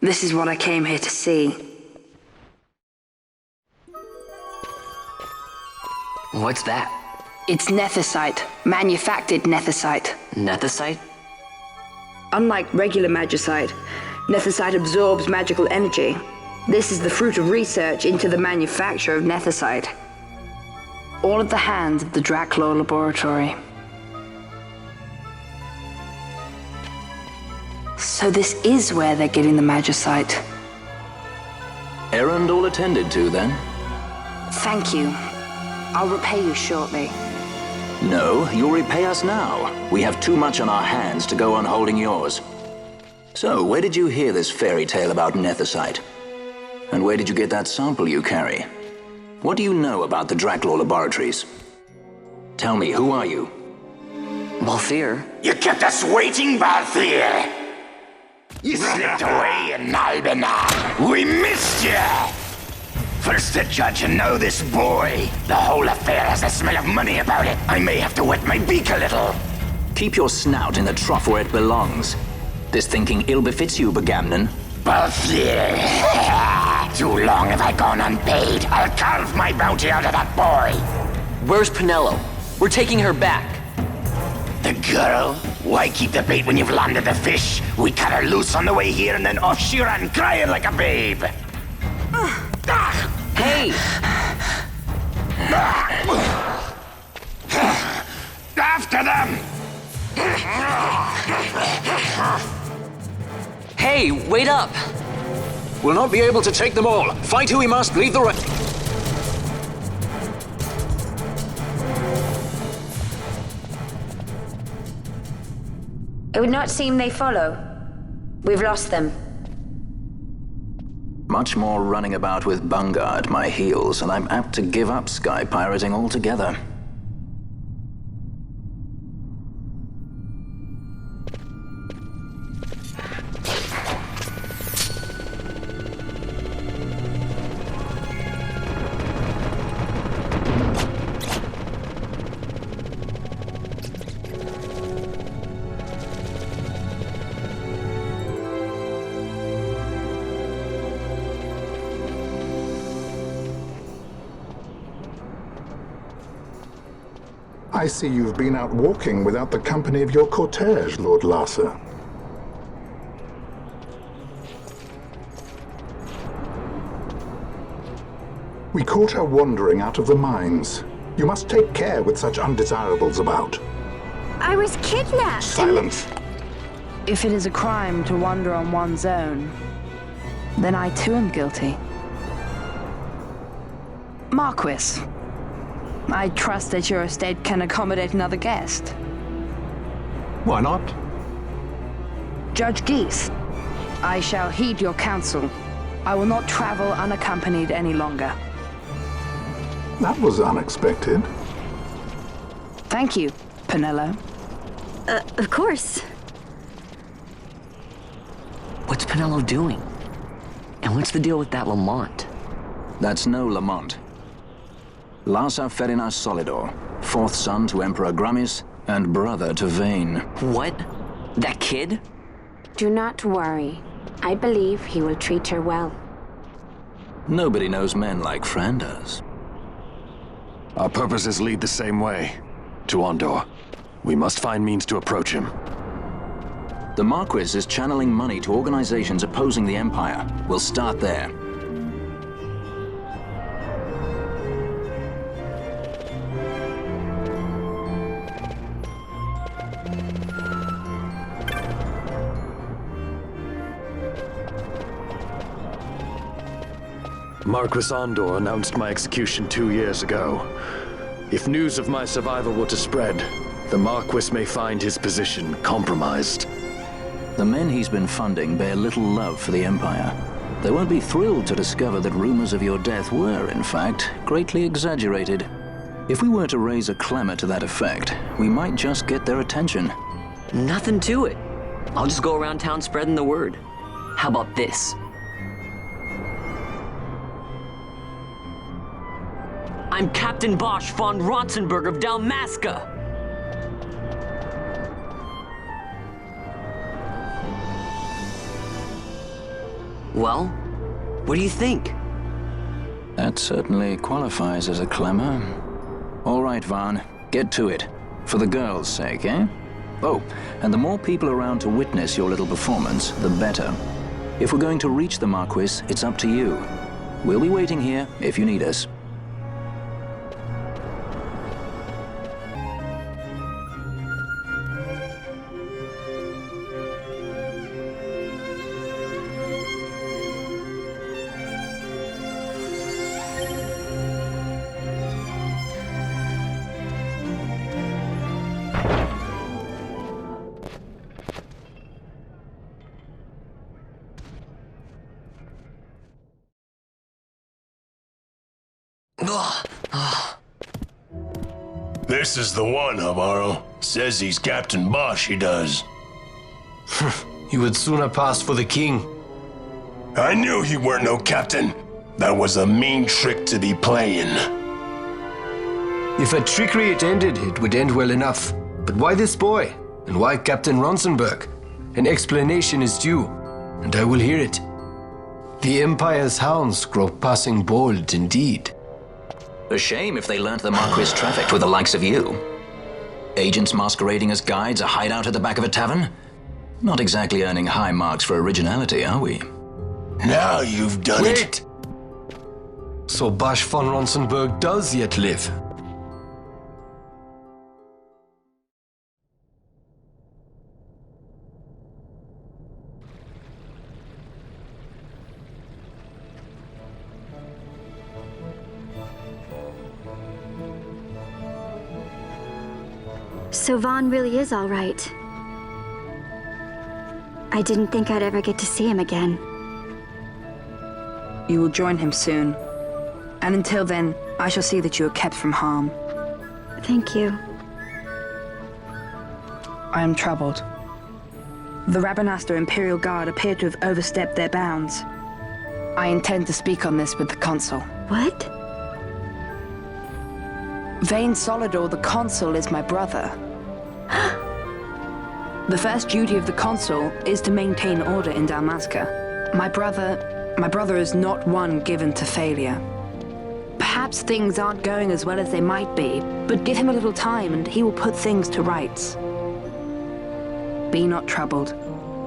This is what I came here to see. What's that? It's nethicite, manufactured nethicite. Nethicite? Unlike regular magicite, nethicite absorbs magical energy. This is the fruit of research into the manufacture of nethicite. All at the hands of the Draclaw Laboratory. So this is where they're getting the magicite. Errand all attended to, then? Thank you. I'll repay you shortly. No, you'll repay us now. We have too much on our hands to go on holding yours. So, where did you hear this fairy tale about nethicite? And where did you get that sample you carry? What do you know about the Draclaw Laboratories? Tell me, who are you? Balthier? You kept us waiting, Balthier! You slipped away in Albanar. We missed you! First the judge and now this boy. The whole affair has a smell of money about it. I may have to wet my beak a little. Keep your snout in the trough where it belongs. This thinking ill befits you, Begamnon. Balthier. Too long have I gone unpaid. I'll carve my bounty out of that boy. Where's Penelo? We're taking her back. The girl? Why keep the bait when you've landed the fish? We cut her loose on the way here and then off she ran crying like a babe. Hey! After them! Hey, wait up! We'll not be able to take them all. Fight who we must, leave the rest. It would not seem they follow. We've lost them. Much more running about with Bunga at my heels, and I'm apt to give up sky pirating altogether. I see you've been out walking without the company of your cortege, Lord Larsa. We caught her wandering out of the mines. You must take care with such undesirables about. I was kidnapped. Silence! If it is a crime to wander on one's own, then I too am guilty. Marquis, I trust that your estate can accommodate another guest. Why not? Judge Geese, I shall heed your counsel. I will not travel unaccompanied any longer. That was unexpected. Thank you, Penelo. Of course. What's Penelo doing? And what's the deal with that Lamont? That's no Lamont. Larsa Ferinas Solidor, fourth son to Emperor Gramis and brother to Vane. What? That kid? Do not worry. I believe he will treat her well. Nobody knows men like Fran does. Our purposes lead the same way. To Ondor. We must find means to approach him. The Marquis is channeling money to organizations opposing the Empire. We'll start there. Marquis Ondor announced my execution 2 years ago. If news of my survival were to spread, the Marquis may find his position compromised. The men he's been funding bear little love for the Empire. They won't be thrilled to discover that rumors of your death were, in fact, greatly exaggerated. If we were to raise a clamor to that effect, we might just get their attention. Nothing to it. I'll just go around town spreading the word. How about this? I'm Captain Bosch von Ronsenberg of Dalmasca. Well, what do you think? That certainly qualifies as a clamor. All right, Vaughn, get to it. For the girls' sake, eh? Oh, and the more people around to witness your little performance, the better. If we're going to reach the Marquis, it's up to you. We'll be waiting here if you need us. This is the one, Amaro. Says he's Captain Bosch, he does. He would sooner pass for the king. I knew he weren't no captain. That was a mean trick to be playing. If a trickery it ended, it would end well enough. But why this boy? And why Captain Ronsenberg? An explanation is due, and I will hear it. The Empire's hounds grow passing bold indeed. A shame if they learnt the Marquis trafficked with the likes of you. Agents masquerading as guides, a hideout at the back of a tavern? Not exactly earning high marks for originality, are we? Now you've done it. Wait! So Bosch von Ronsenberg does yet live. So Vaughn really is all right. I didn't think I'd ever get to see him again. You will join him soon. And until then, I shall see that you are kept from harm. Thank you. I am troubled. The Rabanastre Imperial Guard appear to have overstepped their bounds. I intend to speak on this with the Consul. What? Vane Solidor, the Consul, is my brother. The first duty of the Consul is to maintain order in Dalmasca. My brother is not one given to failure. Perhaps things aren't going as well as they might be, but give him a little time and he will put things to rights. Be not troubled.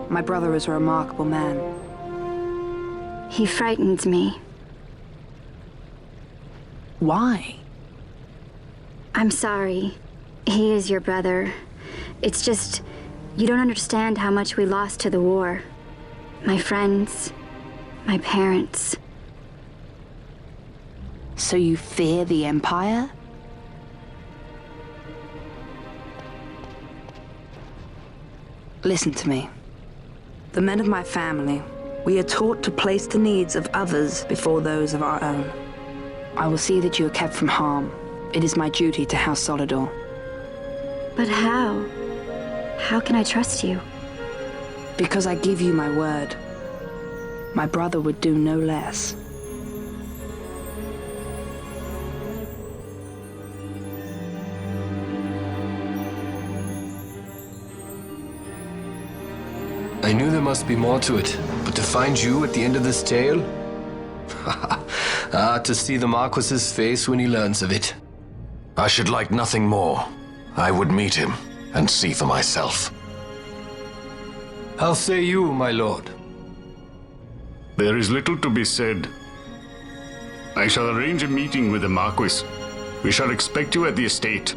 My brother is a remarkable man. He frightens me. Why? I'm sorry. He is your brother. It's just, you don't understand how much we lost to the war. My friends, my parents. So you fear the Empire? Listen to me. The men of my family, we are taught to place the needs of others before those of our own. I will see that you are kept from harm. It is my duty to House Solidor. But how? How can I trust you? Because I give you my word. My brother would do no less. I knew there must be more to it, but to find you at the end of this tale? To see the Marquis's face when he learns of it. I should like nothing more. I would meet him and see for myself. How say you, my lord? There is little to be said. I shall arrange a meeting with the Marquis. We shall expect you at the estate.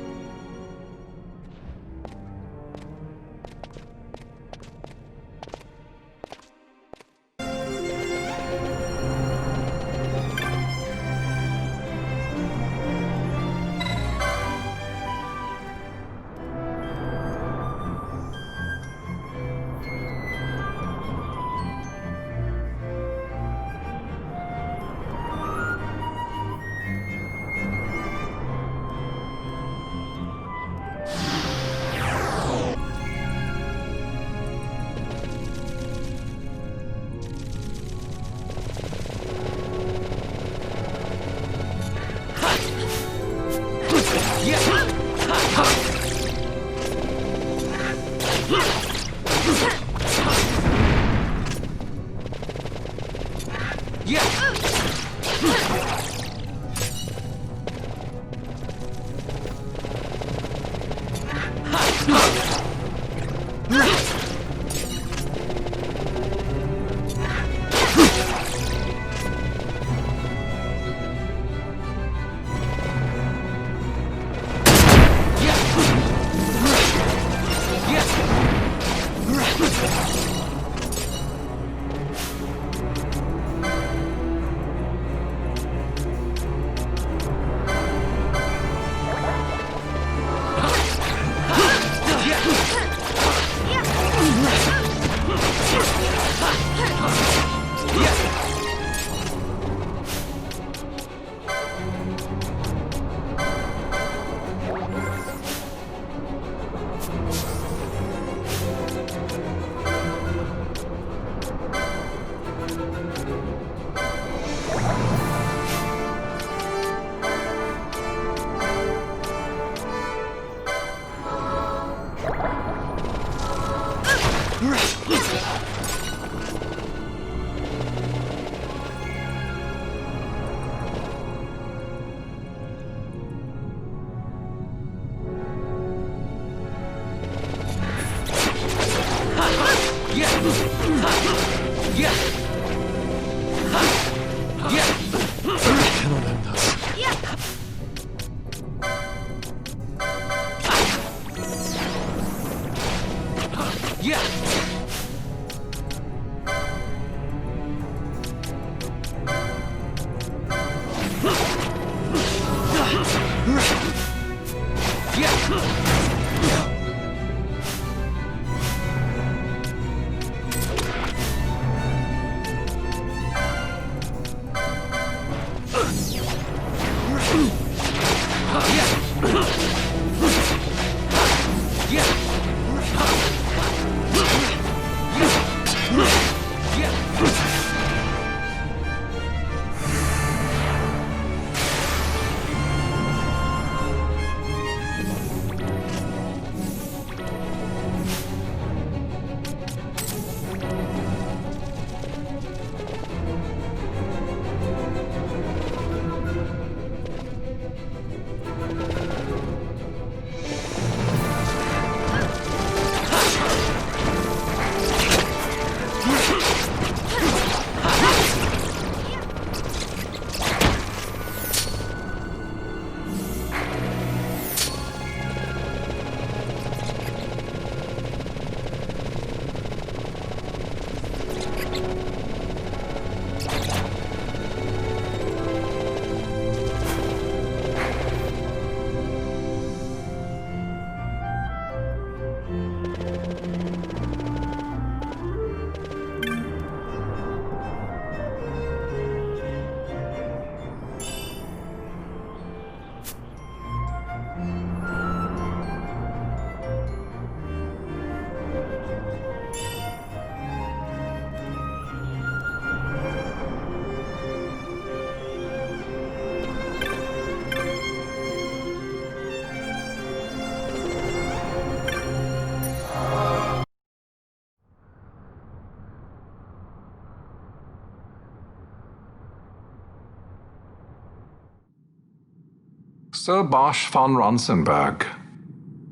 Sir Bosch von Ronsenberg.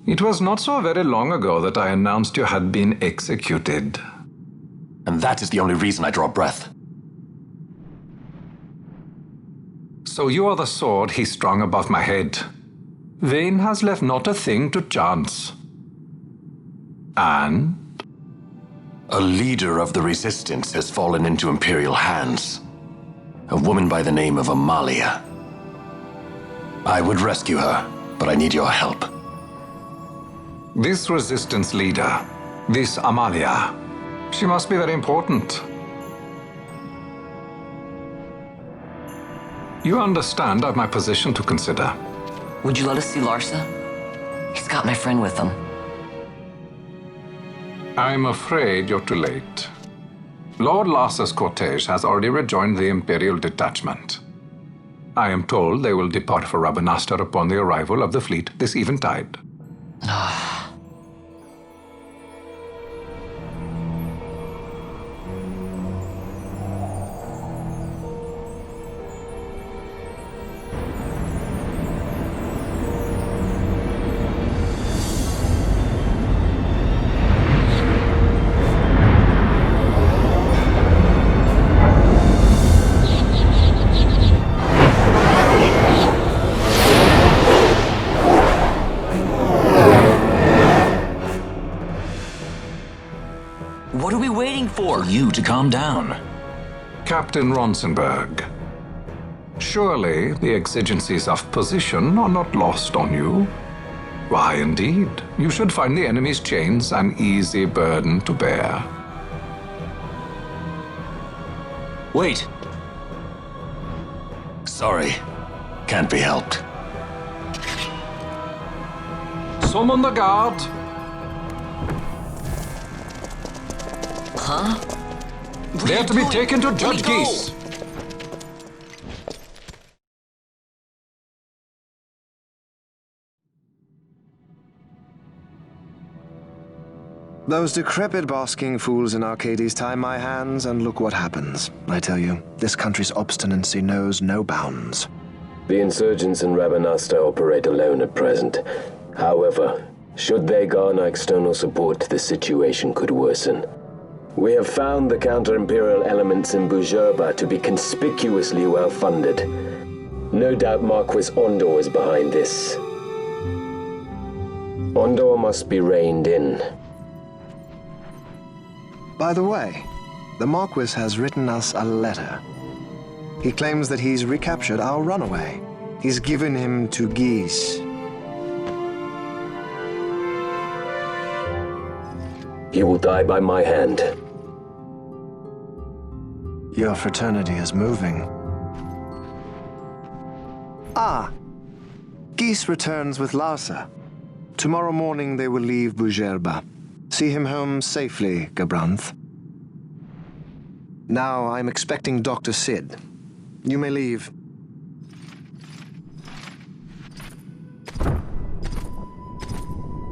It was not so very long ago that I announced you had been executed. And that is the only reason I draw breath. So you are the sword he strung above my head. Vane has left not a thing to chance. And? A leader of the resistance has fallen into Imperial hands. A woman by the name of Amalia. I would rescue her, but I need your help. This resistance leader, this Amalia, she must be very important. You understand I've my position to consider. Would you let us see Larsa? He's got my friend with him. I'm afraid you're too late. Lord Larsa's cortege has already rejoined the Imperial detachment. I am told they will depart for Rabanastre upon the arrival of the fleet this eventide. What are we waiting for? For you to calm down. Captain Ronsenberg, surely the exigencies of position are not lost on you. Why, indeed, you should find the enemy's chains an easy burden to bear. Wait. Sorry. Can't be helped. Summon the guard. Huh? They are to be taken to Judge Geese. Those decrepit basking fools in Arcades tie my hands, and look what happens. I tell you, this country's obstinacy knows no bounds. The insurgents in Rabanastre operate alone at present. However, should they garner external support, the situation could worsen. We have found the counter-imperial elements in Bujerba to be conspicuously well-funded. No doubt Marquis Ondor is behind this. Ondor must be reined in. By the way, the Marquis has written us a letter. He claims that he's recaptured our runaway. He's given him to Geese. He will die by my hand. Your fraternity is moving. Ah! Geese returns with Larsa. Tomorrow morning they will leave Bujerba. See him home safely, Gabranth. Now I'm expecting Dr. Sid. You may leave.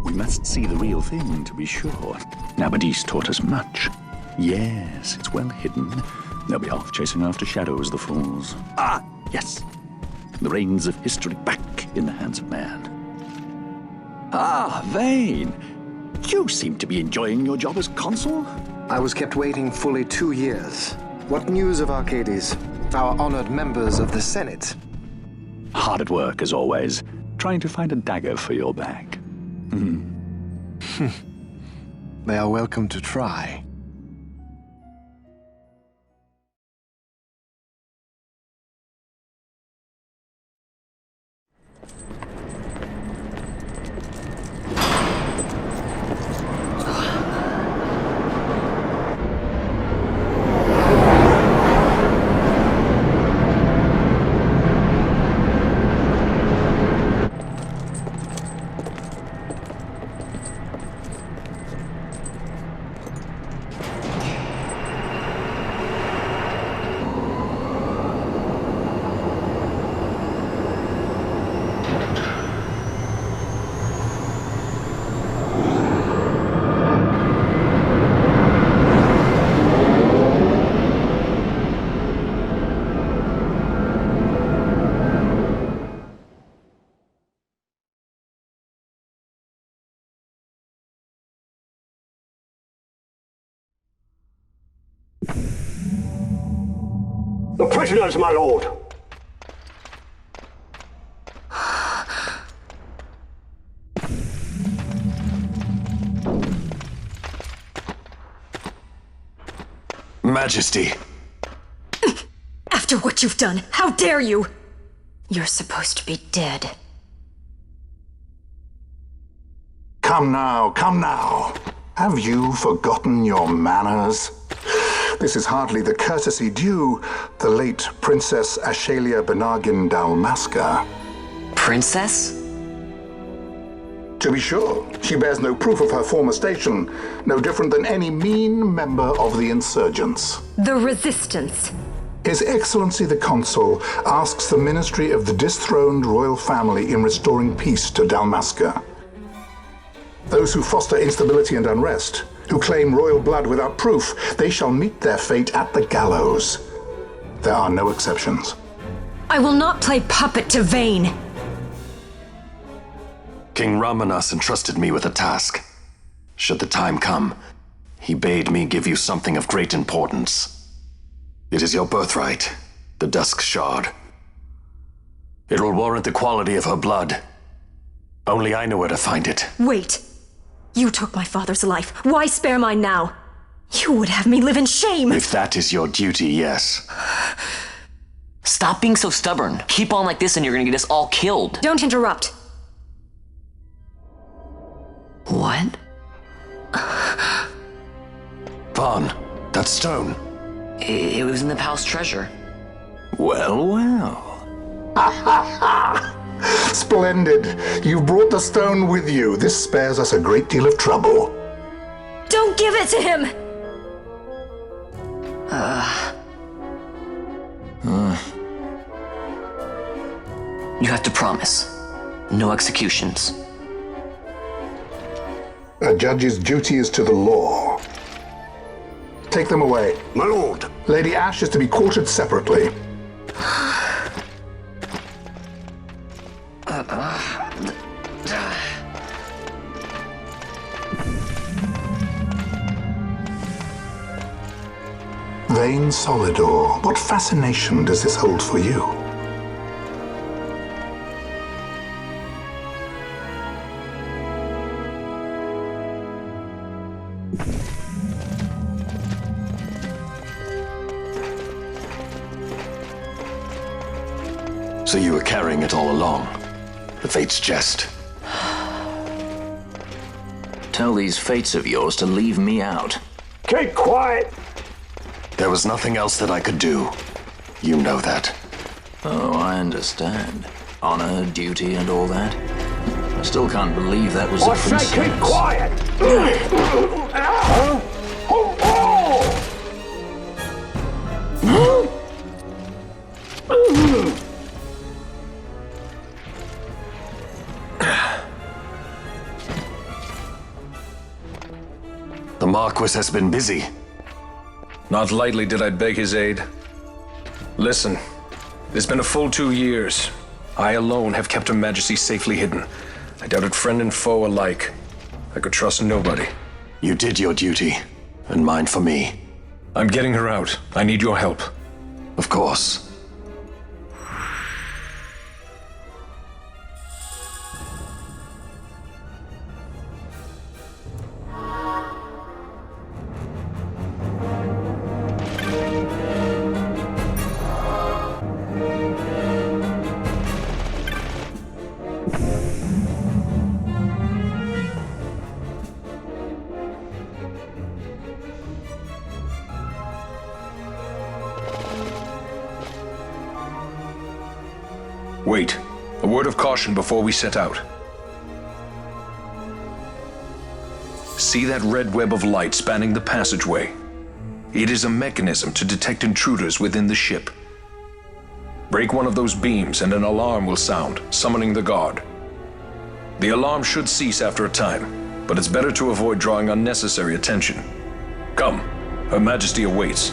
We must see the real thing, to be sure. Nabadis taught us much. Yes, it's well hidden. They'll be off chasing after shadows, the fools. Ah, yes. The reins of history back in the hands of man. Ah, Vane. You seem to be enjoying your job as consul. I was kept waiting fully 2 years. What news of Arcades? Our honored members of the Senate? Hard at work, as always, trying to find a dagger for your back. They are welcome to try. The prisoners, my lord! Majesty. After what you've done, how dare you? You're supposed to be dead. Come now, come now. Have you forgotten your manners? This is hardly the courtesy due the late Princess Ashalia Benargin Dalmasca. Princess? To be sure, she bears no proof of her former station, no different than any mean member of the insurgents. The Resistance. His Excellency the Consul asks the Ministry of the dethroned royal family in restoring peace to Dalmasca. Those who foster instability and unrest, who claim royal blood without proof, they shall meet their fate at the gallows. There are no exceptions. I will not play puppet to Vane. King Ramanas entrusted me with a task. Should the time come, he bade me give you something of great importance. It is your birthright, the Dusk Shard. It will warrant the quality of her blood. Only I know where to find it. Wait. You took my father's life. Why spare mine now? You would have me live in shame. If that is your duty, yes. Stop being so stubborn. Keep on like this and you're gonna get us all killed. Don't interrupt. What? Vaughn, that stone. It was in the palace treasure. Well, well. Splendid. You've brought the stone with you. This spares us a great deal of trouble. Don't give it to him! You have to promise. No executions. A judge's duty is to the law. Take them away. My lord! Lady Ash is to be quartered separately. Vane Solidor, what fascination does this hold for you? So you were carrying it all along. The Fate's jest. Tell these fates of yours to leave me out. Keep quiet! There was nothing else that I could do. You know that. Oh, I understand. Honor, duty, and all that. I still can't believe that was a princess. I say keep quiet! The Marquis has been busy. Not lightly did I beg his aid. Listen, it has been a full 2 years. I alone have kept Her Majesty safely hidden. I doubted friend and foe alike. I could trust nobody. You did your duty, and mine for me. I'm getting her out. I need your help. Of course. Wait. A word of caution before we set out. See that red web of light spanning the passageway? It is a mechanism to detect intruders within the ship. Break one of those beams and an alarm will sound, summoning the guard. The alarm should cease after a time, but it's better to avoid drawing unnecessary attention. Come, Her Majesty awaits.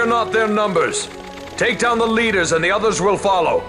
not their numbers. Take down the leaders and the others will follow.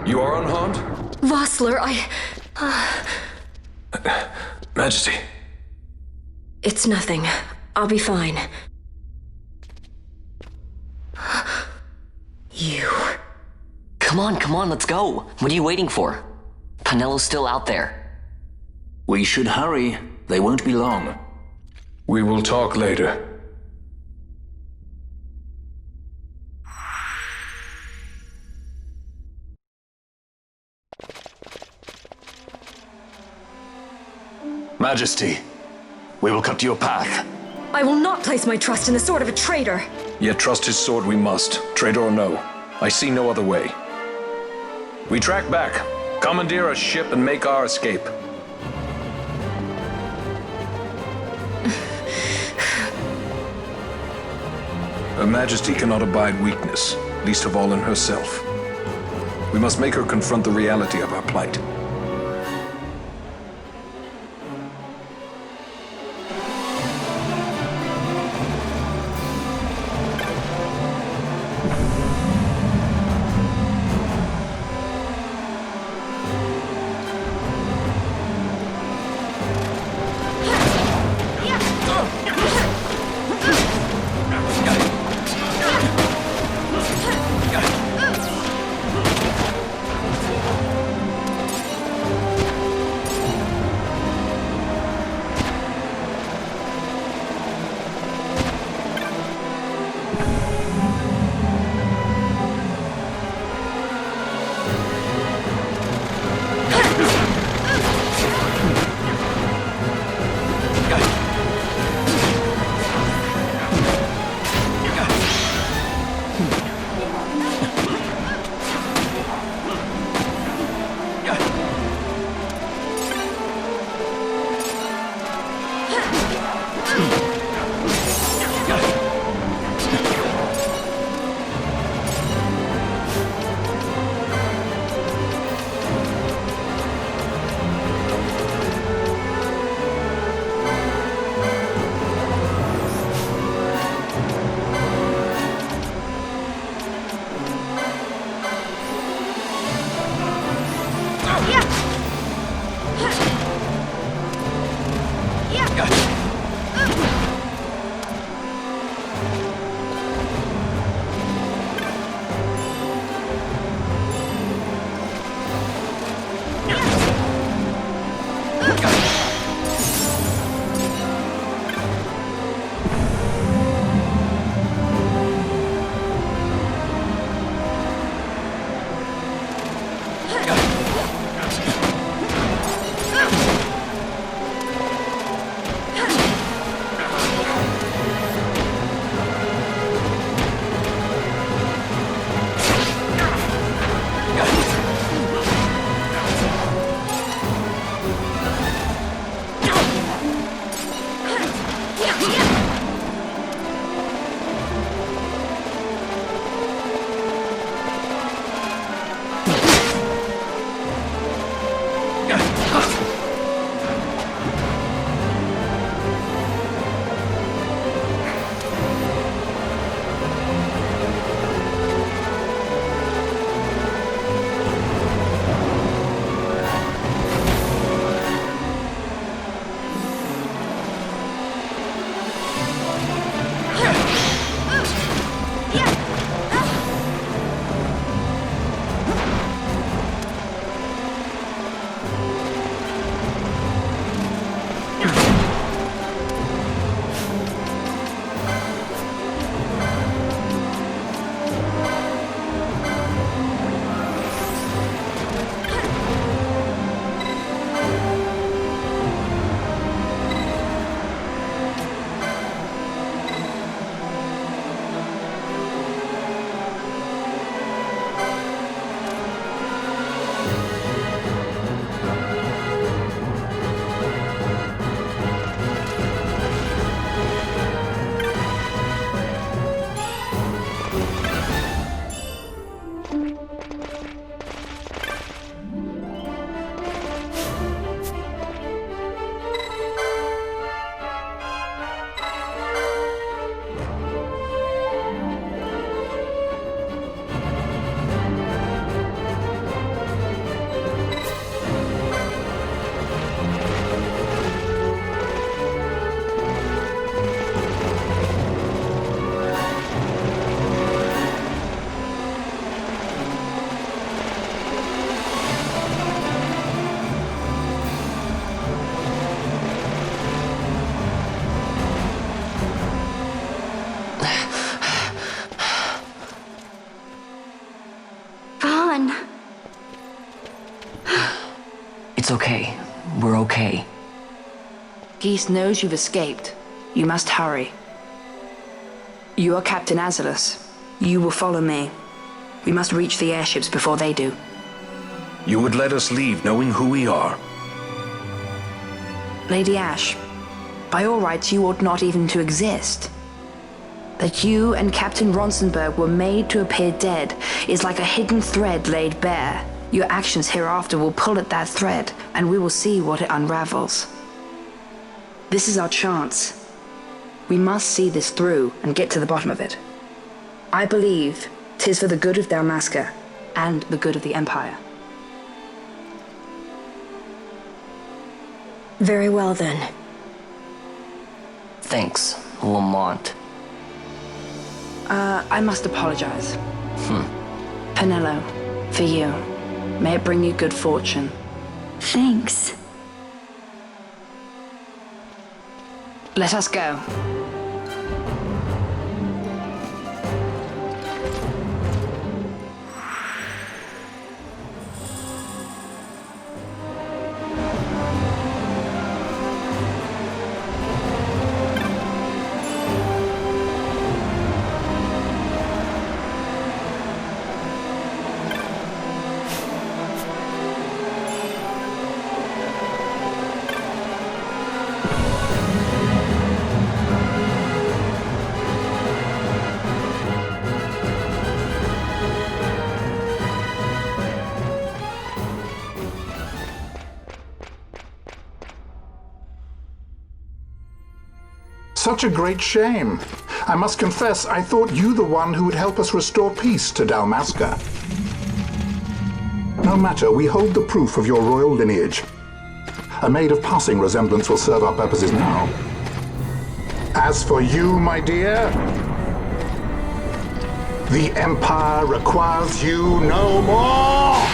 You are unharmed? Vossler, Majesty. It's nothing. I'll be fine. You. Come on, let's go. What are you waiting for? Penello's still out there. We should hurry. They won't be long. We will talk later. Majesty, we will cut your path. I will not place my trust in the sword of a traitor. Yet trust his sword we must, traitor or no. I see no other way. We track back, commandeer a ship, and make our escape. Her Majesty cannot abide weakness, least of all in herself. We must make her confront the reality of our plight. It's okay. We're okay. Geese knows you've escaped. You must hurry. You are Captain Azalus. You will follow me. We must reach the airships before they do. You would let us leave knowing who we are? Lady Ash, by all rights you ought not even to exist. That you and Captain Ronsenberg were made to appear dead is like a hidden thread laid bare. Your actions hereafter will pull at that thread, and we will see what it unravels. This is our chance. We must see this through and get to the bottom of it. I believe 'tis for the good of Dalmasca and the good of the Empire. Very well, then. Thanks, Lamont. I must apologize. Penello, for you. May it bring you good fortune. Thanks. Let us go. Such a great shame. I must confess, I thought you the one who would help us restore peace to Dalmasca. No matter, we hold the proof of your royal lineage. A maid of passing resemblance will serve our purposes now. As for you, my dear, the Empire requires you no more!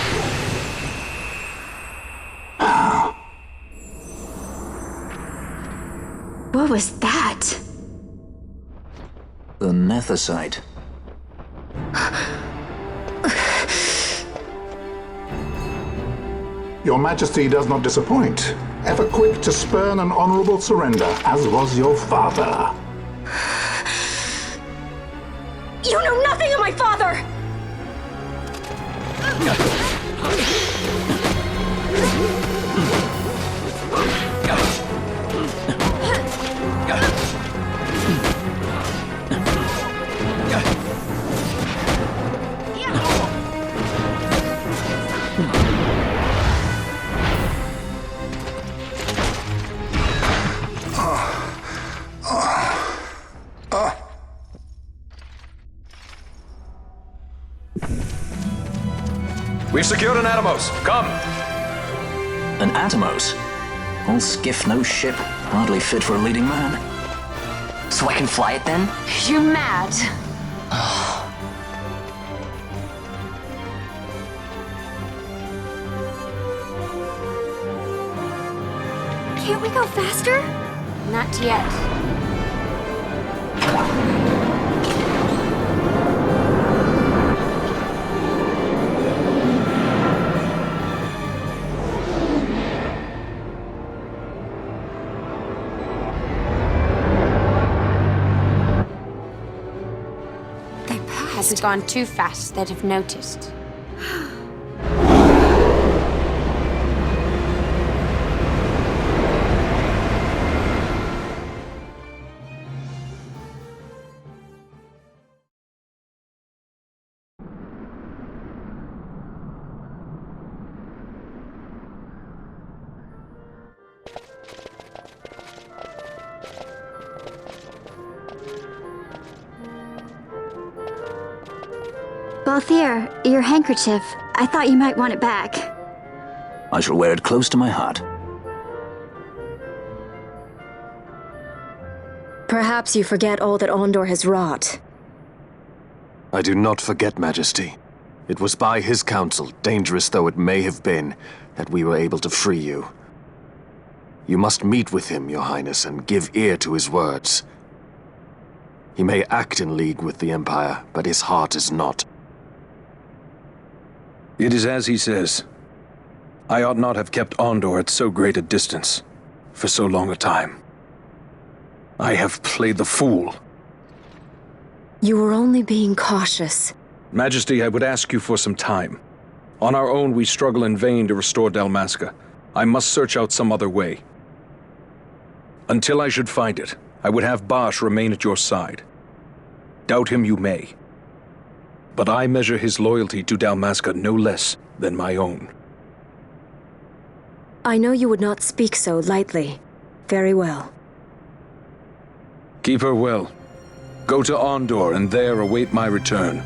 What was that? The Nethicite. Your Majesty does not disappoint. Ever quick to spurn an honorable surrender, as was your father. You know nothing of my father! We've secured an Atomos. Come! An Atomos? All skiff, no ship. Hardly fit for a leading man. So I can fly it then? You're mad. Can't we go faster? Not yet. Hasn't gone too fast that I've noticed. Balthier, your handkerchief. I thought you might want it back. I shall wear it close to my heart. Perhaps you forget all that Ondor has wrought. I do not forget, Majesty. It was by his counsel, dangerous though it may have been, that we were able to free you. You must meet with him, Your Highness, and give ear to his words. He may act in league with the Empire, but his heart is not. It is as he says. I ought not have kept Ondor at so great a distance, for so long a time. I have played the fool. You were only being cautious. Majesty, I would ask you for some time. On our own, we struggle in vain to restore Dalmasca. I must search out some other way. Until I should find it, I would have Bosch remain at your side. Doubt him you may. But I measure his loyalty to Dalmasca no less than my own. I know you would not speak so lightly. Very well. Keep her well. Go to Ondor and there await my return.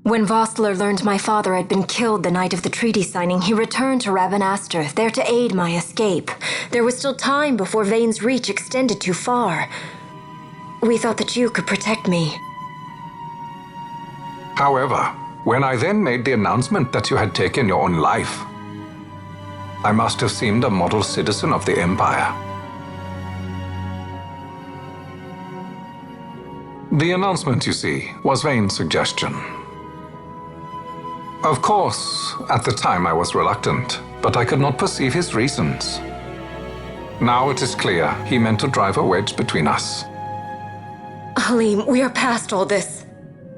When Vostler learned my father had been killed the night of the treaty signing, he returned to Rabanastre, there to aid my escape. There was still time before Vane's reach extended too far. We thought that you could protect me. However, when I then made the announcement that you had taken your own life, I must have seemed a model citizen of the Empire. The announcement, you see, was Vane's suggestion. Of course, at the time I was reluctant, but I could not perceive his reasons. Now it is clear he meant to drive a wedge between us. Halim, we are past all this.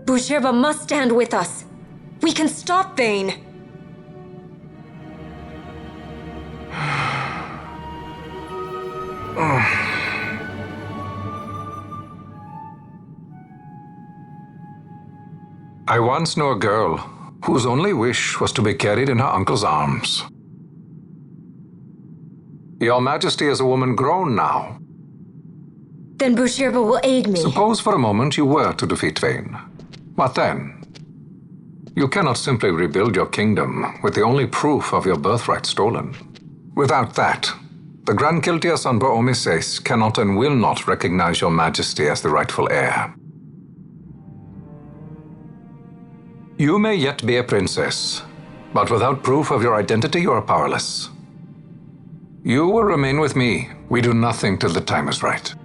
Boucherba must stand with us. We can stop Vane. I once knew a girl whose only wish was to be carried in her uncle's arms. Your Majesty is a woman grown now. Then Boucherba will aid me. Suppose for a moment you were to defeat Vane. What then? You cannot simply rebuild your kingdom with the only proof of your birthright stolen. Without that, the Grand Kiltias on Bo-Omises cannot and will not recognize your Majesty as the rightful heir. You may yet be a princess, but without proof of your identity, you are powerless. You will remain with me. We do nothing till the time is right.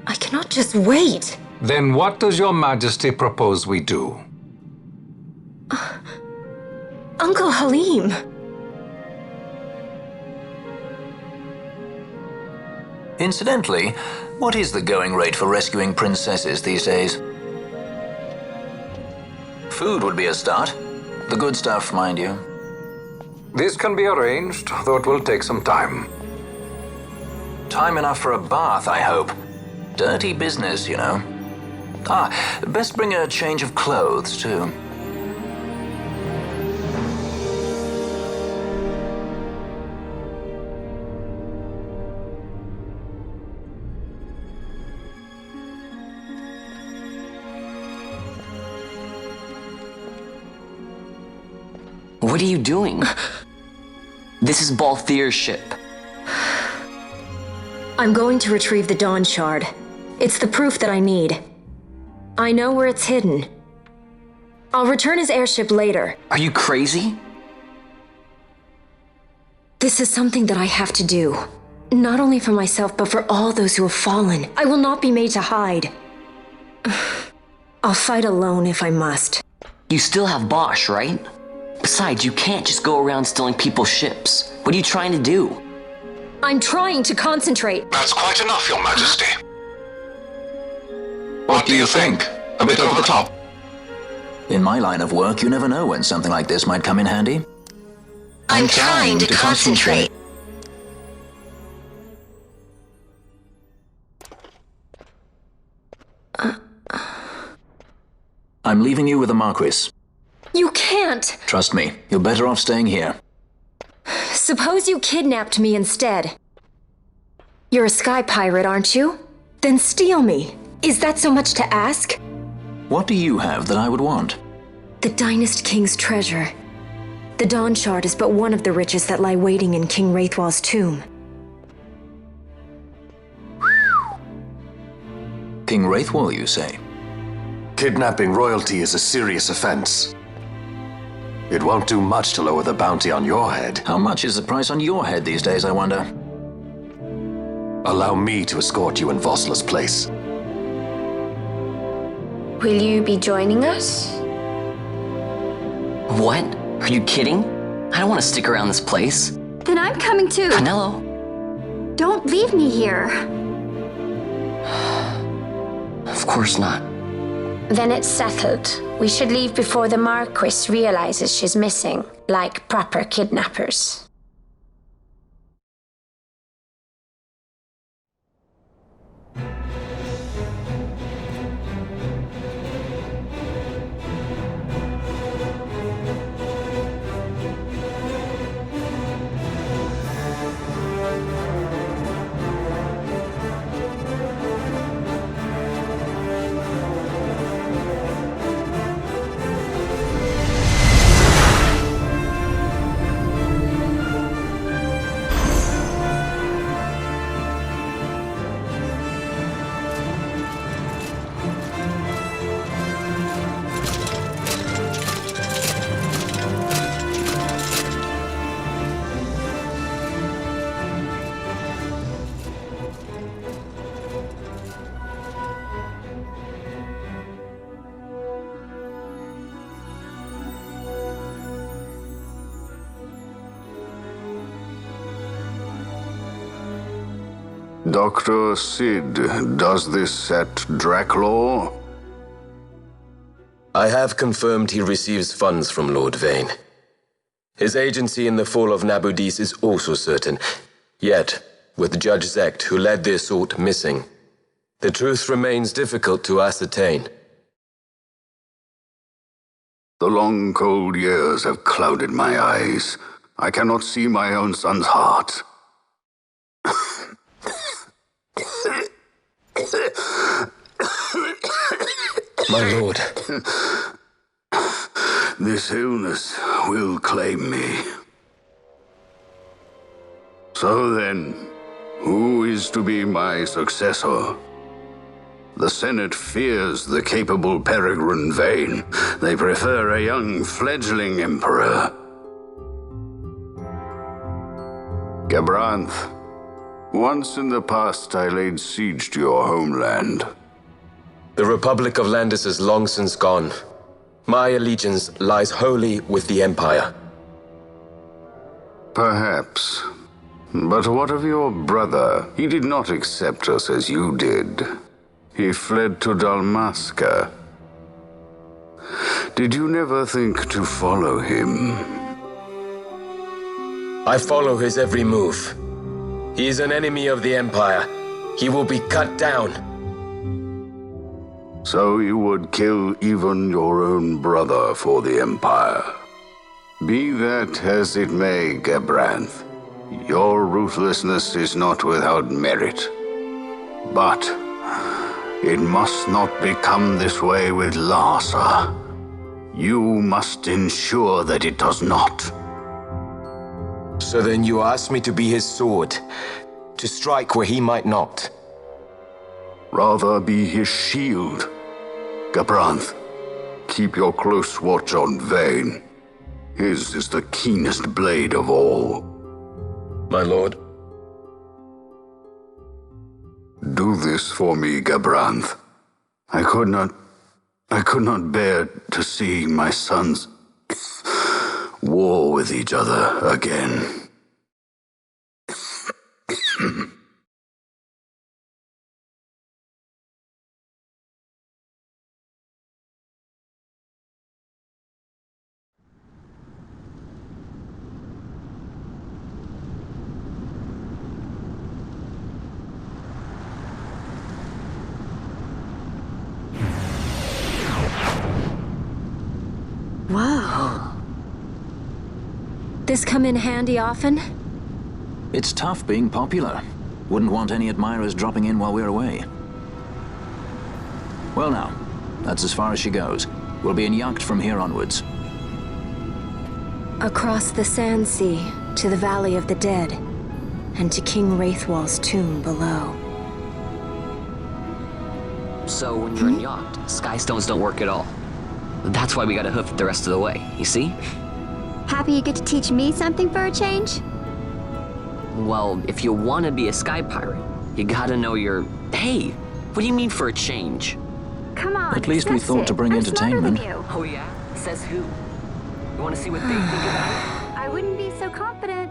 I cannot just wait. Then what does your Majesty propose we do? Uncle Halim. Incidentally, what is the going rate for rescuing princesses these days? Food would be a start. The good stuff, mind you. This can be arranged, though it will take some time. Time enough for a bath, I hope. Dirty business, you know. Best bring a change of clothes, too. What are you doing? This is Balthier's ship. I'm going to retrieve the Dawn Shard. It's the proof that I need. I know where it's hidden. I'll return his airship later. Are you crazy? This is something that I have to do. Not only for myself, but for all those who have fallen. I will not be made to hide. I'll fight alone if I must. You still have Bosch, right? Besides, you can't just go around stealing people's ships. What are you trying to do? I'm trying to concentrate. That's quite enough, Your Majesty. What do you think? A bit over the top? In my line of work, you never know when something like this might come in handy. I'm trying to concentrate. I'm leaving you with the Marquis. You can't! Trust me, you're better off staying here. Suppose you kidnapped me instead. You're a sky pirate, aren't you? Then steal me. Is that so much to ask? What do you have that I would want? The Dynast King's treasure. The Dawn Shard is but one of the riches that lie waiting in King Wraithwall's tomb. King Wraithwall, you say? Kidnapping royalty is a serious offense. It won't do much to lower the bounty on your head. How much is the price on your head these days, I wonder? Allow me to escort you in Vosla's place. Will you be joining us? What? Are you kidding? I don't want to stick around this place. Then I'm coming too. Canelo. Don't leave me here. Of course not. Then it's settled. We should leave before the Marquis realizes she's missing, like proper kidnappers. Dr. Sid, does this set Draclaw? I have confirmed he receives funds from Lord Vane. His agency in the fall of Nabudis is also certain. Yet, with Judge Zecht, who led the assault, missing, the truth remains difficult to ascertain. The long, cold years have clouded my eyes. I cannot see my own son's heart. My lord. This illness will claim me. So then, who is to be my successor? The Senate fears the capable Peregrine Vane. They prefer a young fledgling emperor. Gabranth, once in the past I laid siege to your homeland. The Republic of Landis is long since gone. My allegiance lies wholly with the Empire. Perhaps. But what of your brother? He did not accept us as you did. He fled to Dalmasca. Did you never think to follow him? I follow his every move. He is an enemy of the Empire. He will be cut down. So you would kill even your own brother for the Empire. Be that as it may, Gabranth, your ruthlessness is not without merit. But it must not become this way with Larsa. You must ensure that it does not. So then you ask me to be his sword, to strike where he might not. Rather be his shield. Gabranth, keep your close watch on Vayne. His is the keenest blade of all. My lord. Do this for me, Gabranth. I could not bear to see my sons war with each other again. Whoa. This come in handy often? It's tough being popular. Wouldn't want any admirers dropping in while we're away. Well now, that's as far as she goes. We'll be in Yacht from here onwards. Across the Sand Sea, to the Valley of the Dead, and to King Wraithwall's tomb below. So when you're in Yacht, Skystones don't work at all. That's why we gotta hoof it the rest of the way, you see? Happy you get to teach me something for a change? Well, if you want to be a sky pirate, you gotta know your... Hey, what do you mean for a change? Come on, At least we discuss thought it. to bring I'm smarter entertainment. than you. Oh yeah? Says who? You want to see what they think about it? I wouldn't be so confident.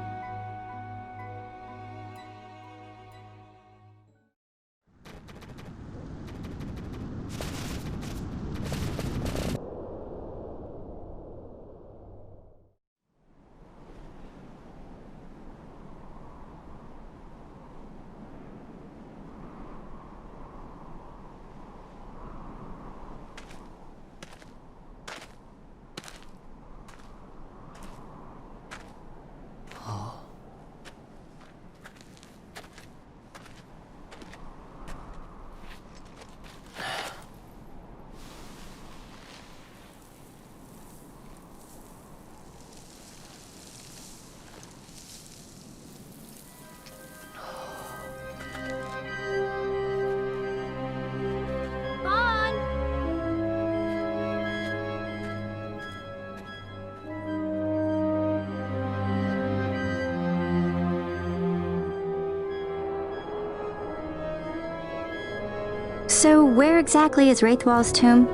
So where exactly is Wraithwall's tomb?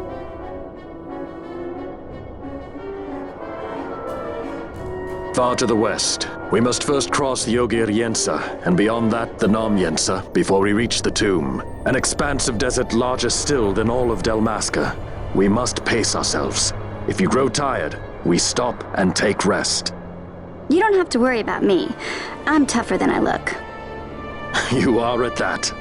Far to the west. We must first cross the Yogir Yensa, and beyond that the Nam Yensa, before we reach the tomb. An expanse of desert larger still than all of Dalmasca. We must pace ourselves. If you grow tired, we stop and take rest. You don't have to worry about me. I'm tougher than I look. You are at that.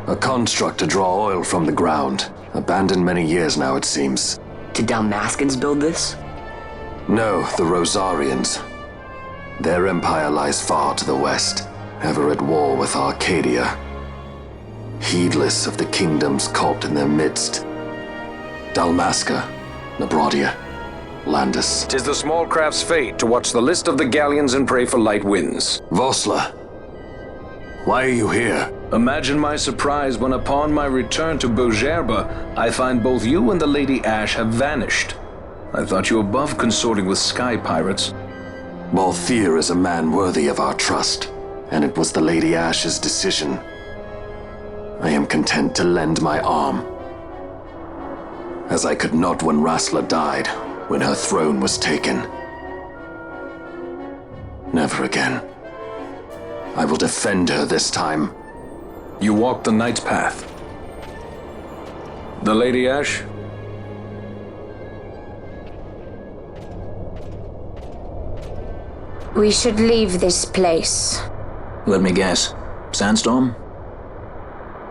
A construct to draw oil from the ground. Abandoned many years now, it seems. Did Dalmascans build this? No, the Rosarians. Their empire lies far to the west, ever at war with Arcadia. Heedless of the kingdoms caught in their midst. Dalmasca, Nabrodia, Landis. 'Tis the small craft's fate to watch the list of the galleons and pray for light winds. Vossler, why are you here? Imagine my surprise when upon my return to Bogerba, I find both you and the Lady Ash have vanished. I thought you above consorting with sky pirates. Balthier is a man worthy of our trust, and it was the Lady Ash's decision. I am content to lend my arm, as I could not when Rassler died, when her throne was taken. Never again. I will defend her this time. You walked the Knight's path. The Lady Ash? We should leave this place. Let me guess. Sandstorm?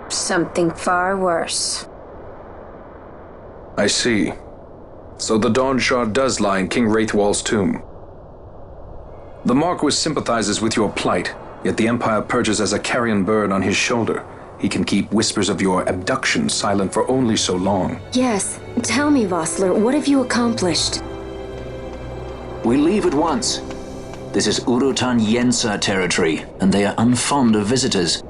Something far worse. I see. So the Dawn Shard does lie in King Wraithwall's tomb. The Marquis sympathizes with your plight, yet the Empire perches as a carrion bird on his shoulder. He can keep whispers of your abduction silent for only so long. Yes. Tell me, Vossler, what have you accomplished? We leave at once. This is Urutan Yensa territory, and they are unfond of visitors.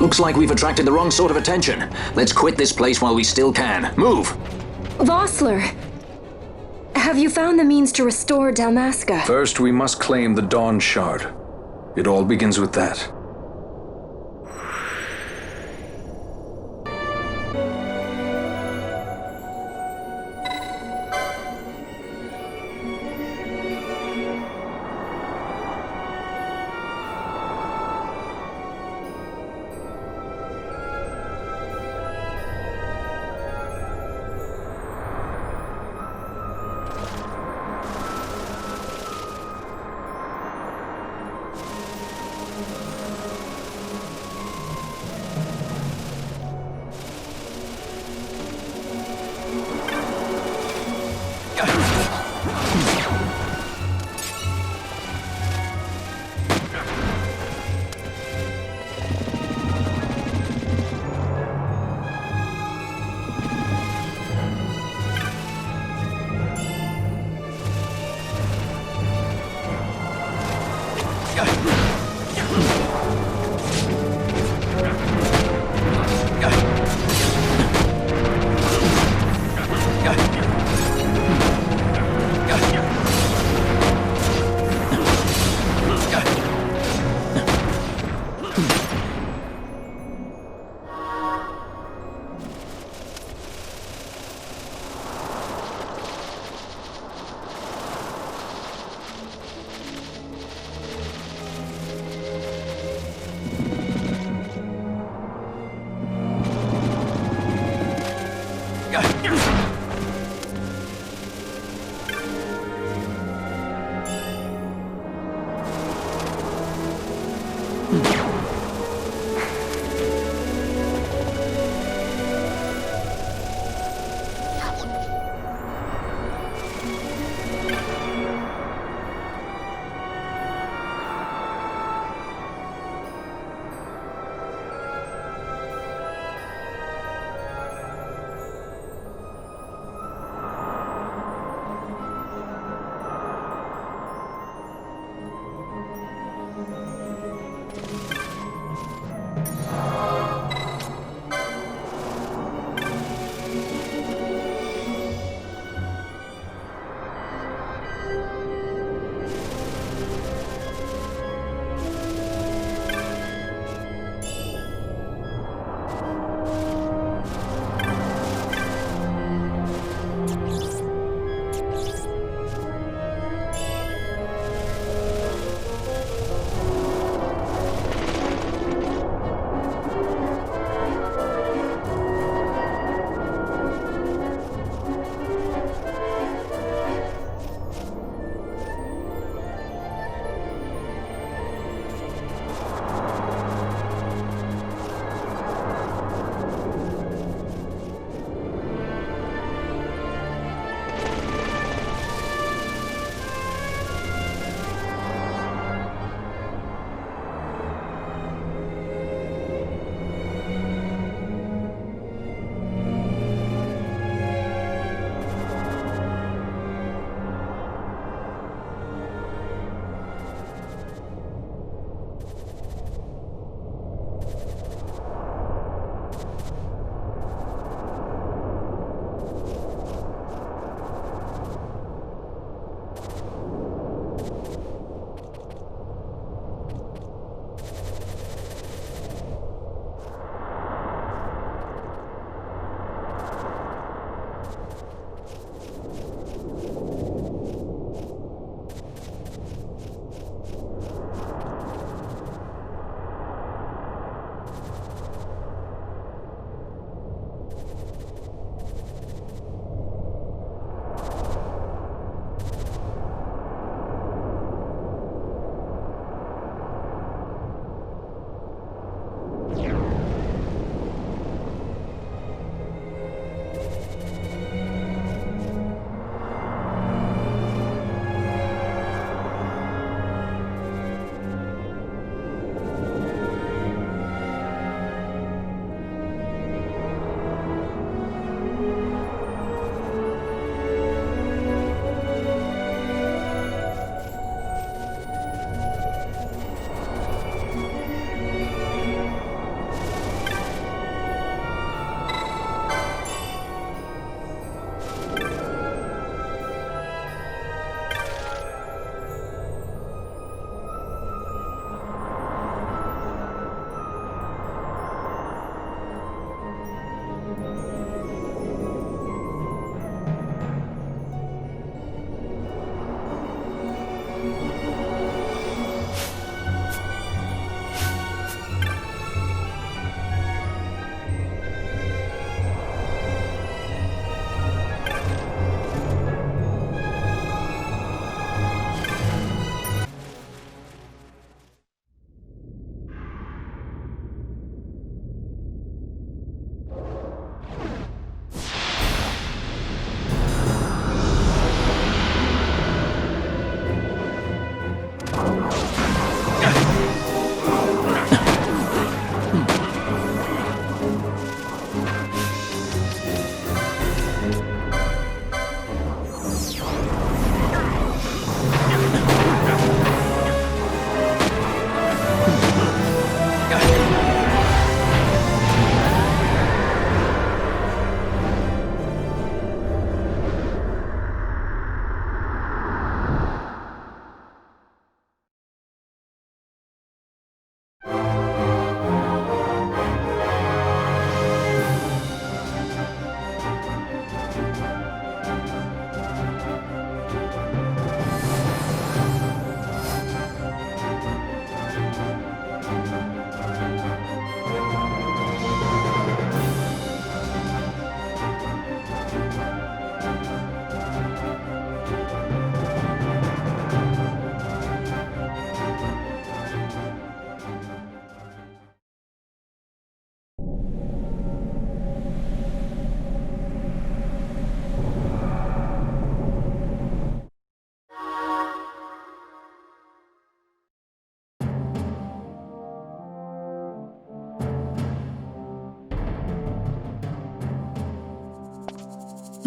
Looks like we've attracted the wrong sort of attention. Let's quit this place while we still can. Move! Vossler! Have you found the means to restore Dalmasca? First, we must claim the Dawn Shard. It all begins with that.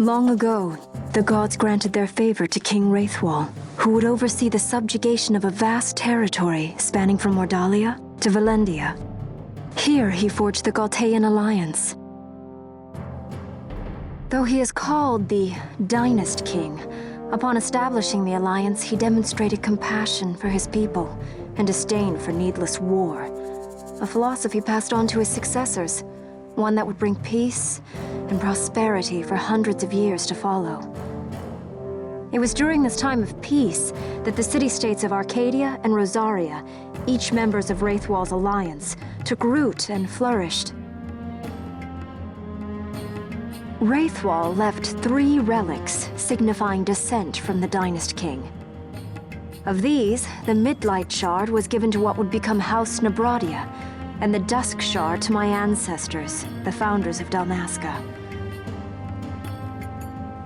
Long ago, the gods granted their favor to King Wraithwall, who would oversee the subjugation of a vast territory spanning from Mordalia to Valendia. Here he forged the Galtean alliance. Though he is called the Dynast King, upon establishing the alliance, he demonstrated compassion for his people and disdain for needless war, a philosophy passed on to his successors, one that would bring peace and prosperity for hundreds of years to follow. It was during this time of peace that the city-states of Arcadia and Rosaria, each members of Wraithwall's alliance, took root and flourished. Wraithwall left 3 relics signifying descent from the Dynast King. Of these, the Midlight Shard was given to what would become House Nabradia, and the Dusk Shard to my ancestors, the founders of Dalmasca.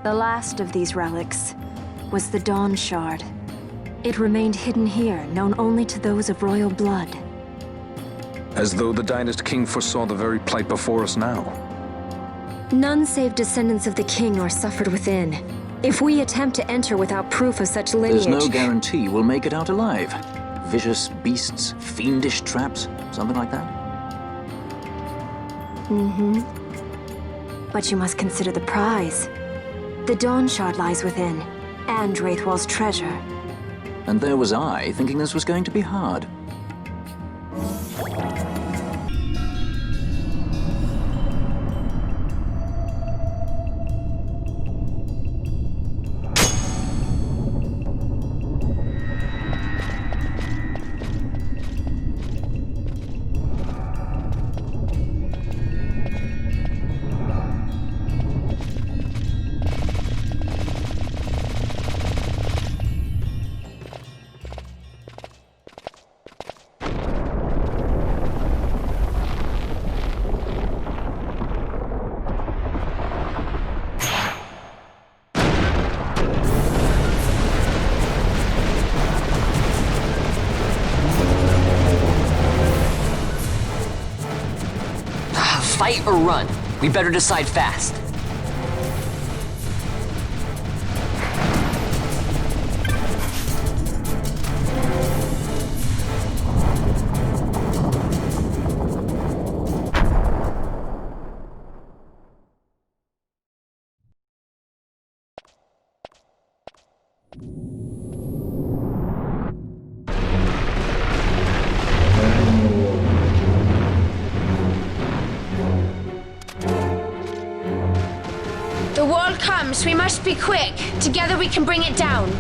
The last of these relics was the Dawn Shard. It remained hidden here, known only to those of royal blood. As though the Dynast King foresaw the very plight before us now. None save descendants of the king are suffered within. If we attempt to enter without proof of such lineage... There's no guarantee we'll make it out alive. Vicious beasts, fiendish traps, something like that? Mm-hmm. But you must consider the prize. The Dawn Shard lies within, and Wraithwall's treasure. And there was I, thinking this was going to be hard. Fight or run? We better decide fast. The wall comes. We must be quick. Together we can bring it down.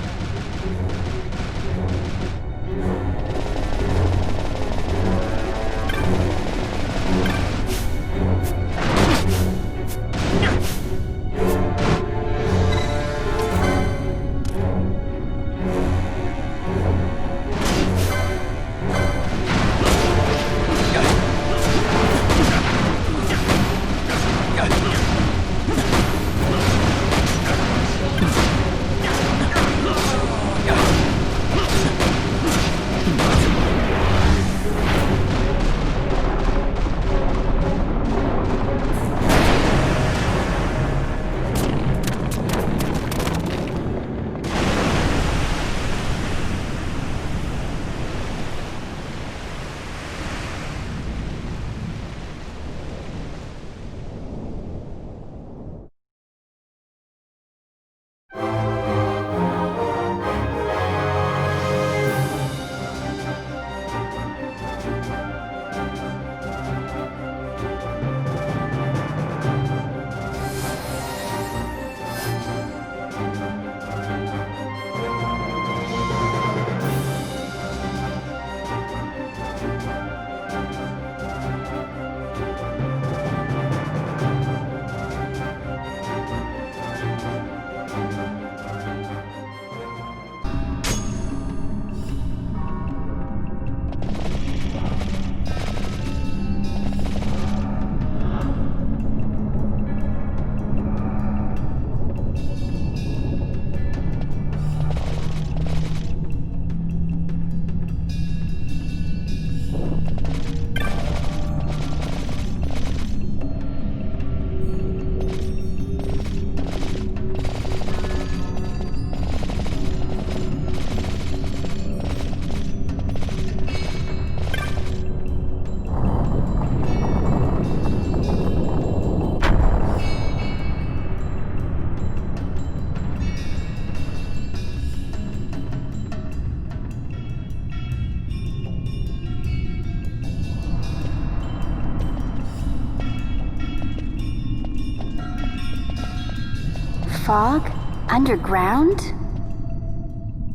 Fog? Underground?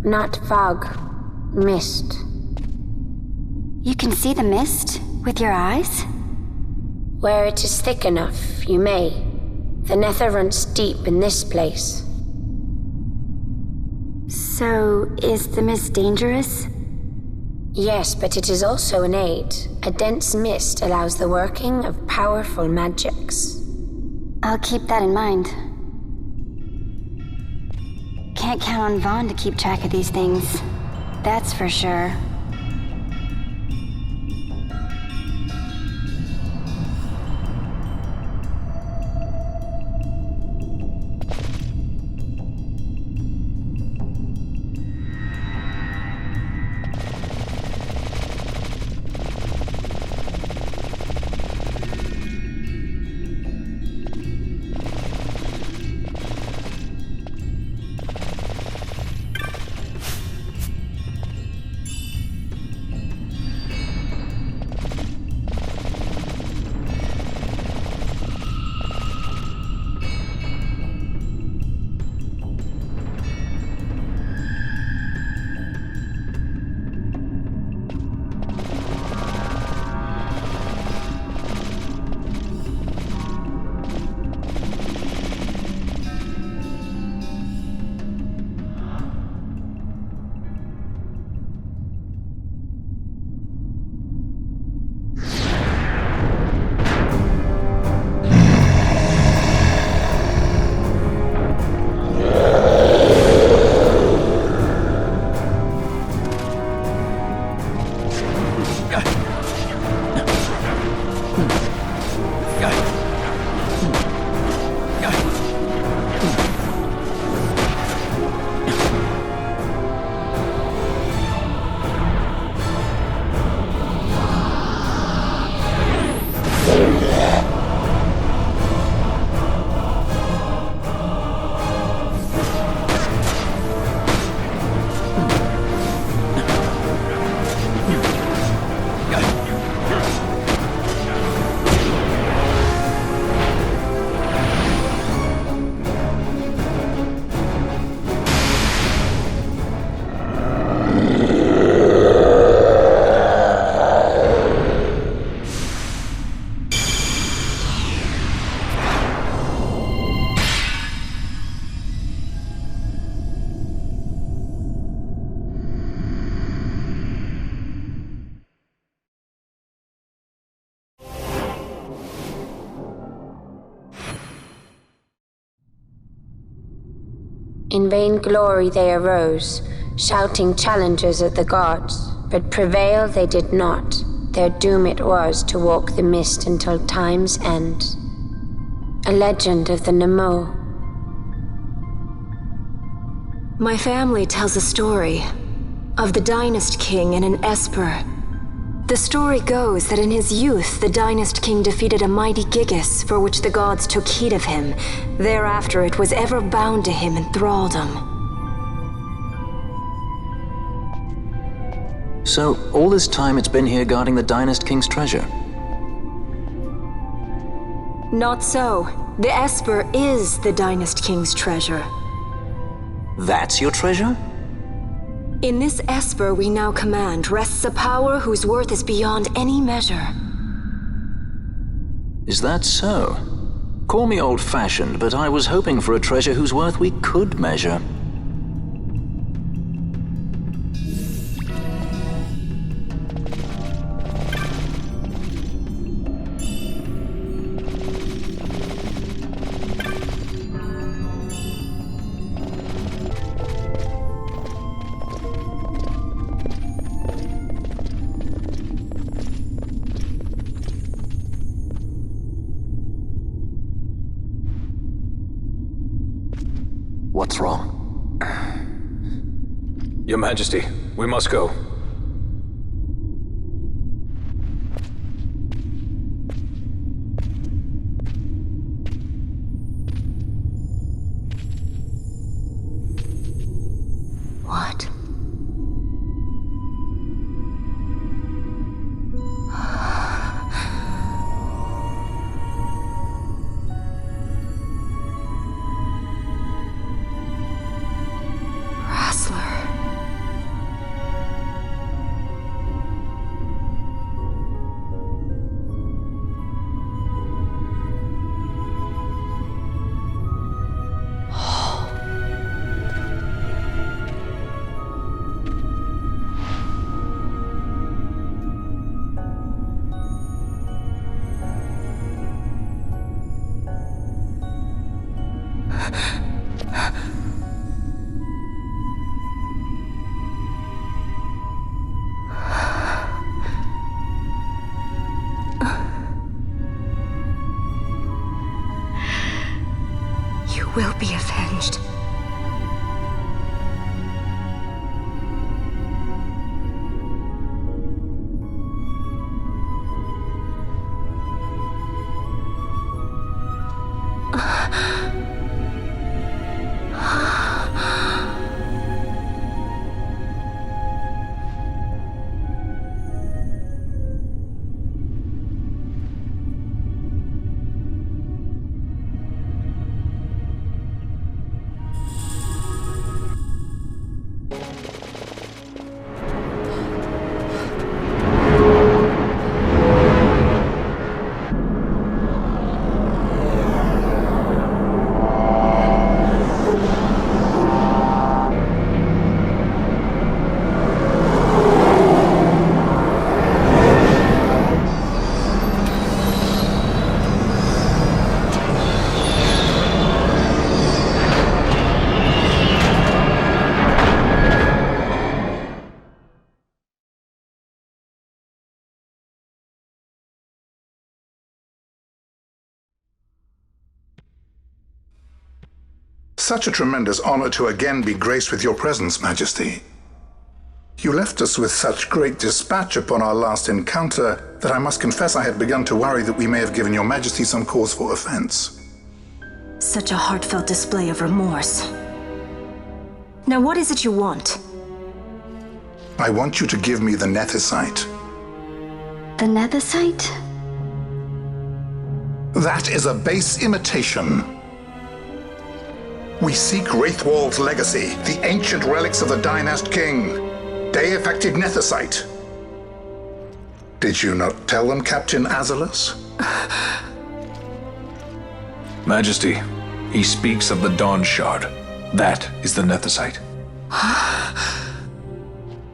Not fog. Mist. You can see the mist with your eyes? Where it is thick enough, you may. The nether runs deep in this place. So, is the mist dangerous? Yes, but it is also an aid. A dense mist allows the working of powerful magics. I'll keep that in mind. Can't count on Vaughn to keep track of these things. That's for sure. In vain glory they arose, shouting challenges at the gods, but prevail they did not. Their doom it was to walk the mist until time's end. A legend of the Nemo. My family tells a story of the Dynast King and an Esper. The story goes that in his youth, the Dynast King defeated a mighty Gigas, for which the gods took heed of him. Thereafter it was ever bound to him in thraldom. So, all this time it's been here guarding the Dynast King's treasure? Not so. The Esper is the Dynast King's treasure. That's your treasure? In this Esper we now command rests a power whose worth is beyond any measure. Is that so? Call me old-fashioned, but I was hoping for a treasure whose worth we could measure. What's wrong? Your Majesty, we must go. What? Will be avenged. Such a tremendous honor to again be graced with your presence, Majesty. You left us with such great dispatch upon our last encounter that I must confess I had begun to worry that we may have given your Majesty some cause for offense. Such a heartfelt display of remorse. Now what is it you want? I want you to give me the Nethicite. The Nethicite? That is a base imitation. We seek Wraithwald's legacy, the ancient relics of the Dynast King. They affected Nethicite. Did you not tell them, Captain Azalas? Majesty, he speaks of the Dawn Shard. That is the Nethicite.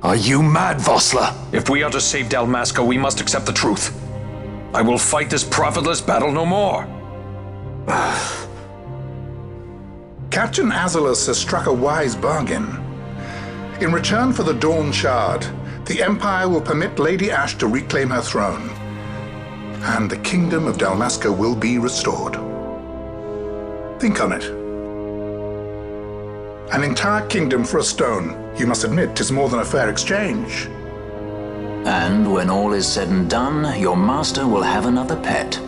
Are you mad, Vossler? If we are to save Dalmasca, we must accept the truth. I will fight this profitless battle no more. Captain Azalus has struck a wise bargain. In return for the Dawn Shard, the Empire will permit Lady Ash to reclaim her throne, and the Kingdom of Dalmasca will be restored. Think on it. An entire kingdom for a stone, you must admit, 'tis more than a fair exchange. And when all is said and done, your master will have another pet.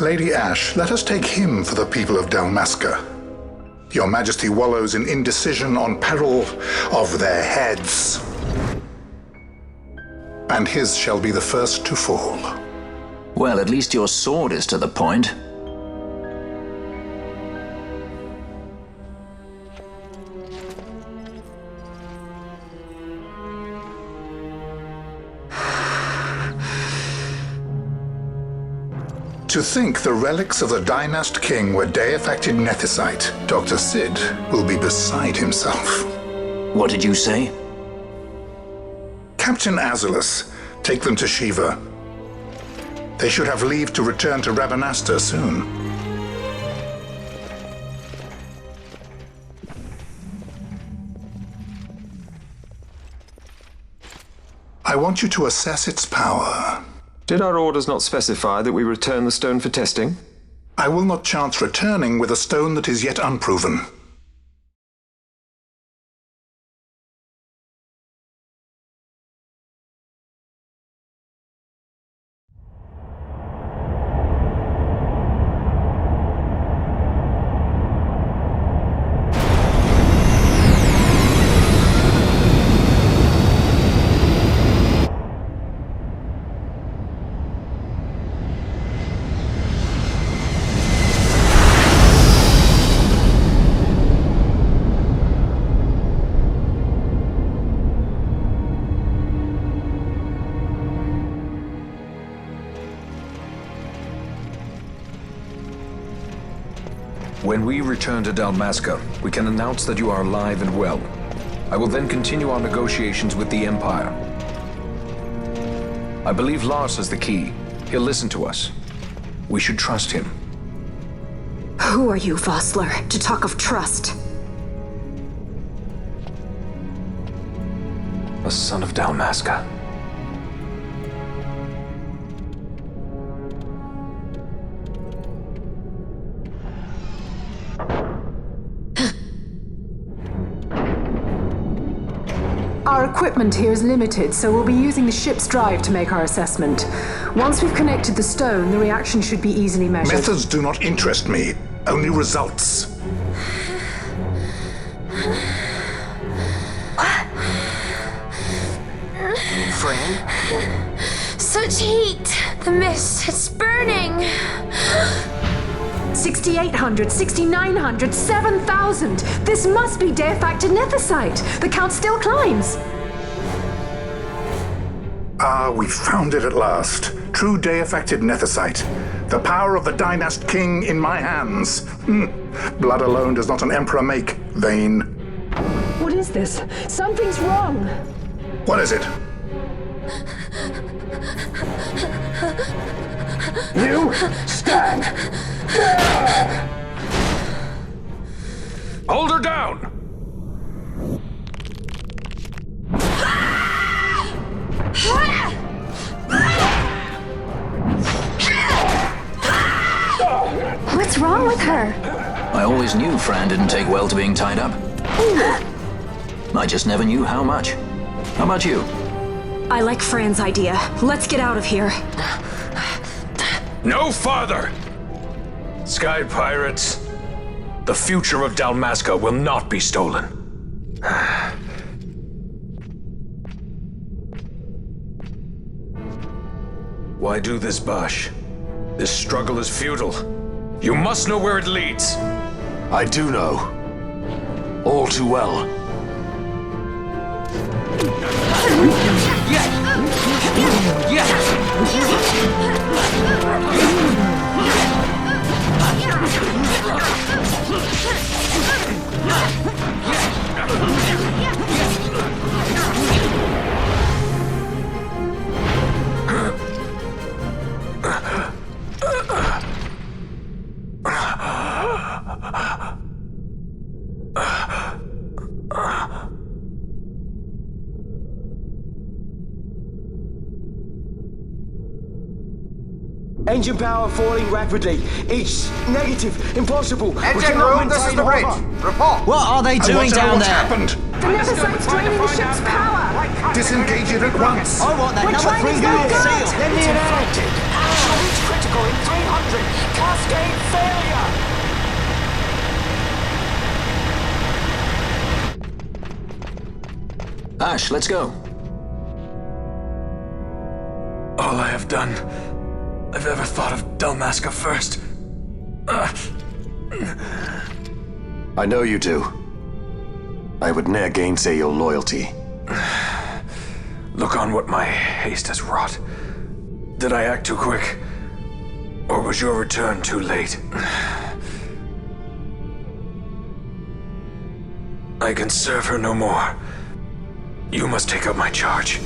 Lady Ash, let us take him for the people of Dalmasca. Your Majesty wallows in indecision on peril of their heads. And his shall be the first to fall. Well, at least your sword is to the point. To think the relics of the Dynast King were Day-affected Nethicite, Dr. Sid will be beside himself. What did you say? Captain Azalus, take them to Shiva. They should have leave to return to Rabanastre soon. I want you to assess its power. Did our orders not specify that we return the stone for testing? I will not chance returning with a stone that is yet unproven. When we return to Dalmasca, we can announce that you are alive and well. I will then continue our negotiations with the Empire. I believe Lars has the key. He'll listen to us. We should trust him. Who are you, Vossler, to talk of trust? A son of Dalmasca. Our equipment here is limited, so we'll be using the ship's drive to make our assessment. Once we've connected the stone, the reaction should be easily measured. Methods do not interest me, only results. Fran? Such heat! The mist, it's burning! 6,800, 6,900, 7,000! This must be Day-affected Nethicite! The count still climbs! Ah, we found it at last. True Day-affected Nethicite. The power of the Dynast King in my hands. Blood alone does not an emperor make, Vayne. What is this? Something's wrong! What is it? You stand! Hold her down! What's wrong with her? I always knew Fran didn't take well to being tied up. I just never knew how much. How about you? I like Fran's idea. Let's get out of here. No farther! Sky Pirates, the future of Dalmasca will not be stolen. Why do this, Bash? This struggle is futile. You must know where it leads. I do know. All too well. Engine power falling rapidly. It's negative. Impossible. Engine room, this is the bridge. Report. What are they doing down what's there? happened. The Nephesite's draining the ship's power! Disengage it at once. I want that We're number 3 trying to go unit good. seal. Let me Infected. Actual reach critical in 300. Cascade failure. Ash, let's go. All I have done, I've ever thought of Dalmasca first. I know you do. I would ne'er gainsay your loyalty. Look on what my haste has wrought. Did I act too quick? Or was your return too late? I can serve her no more. You must take up my charge.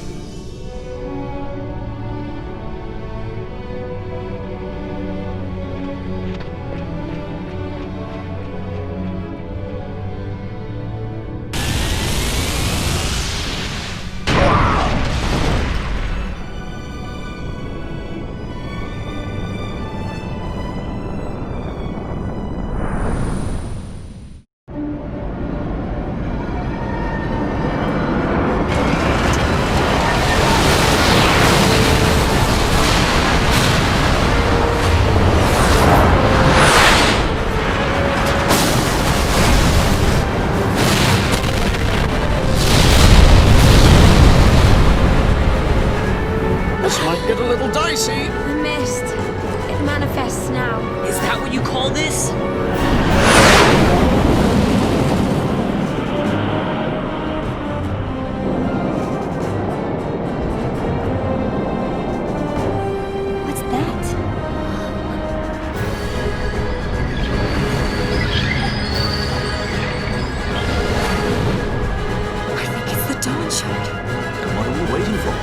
Get a little dicey. The mist. It manifests now. Is that what you call this? What's that? I think it's the dawn shard. And what are we waiting for?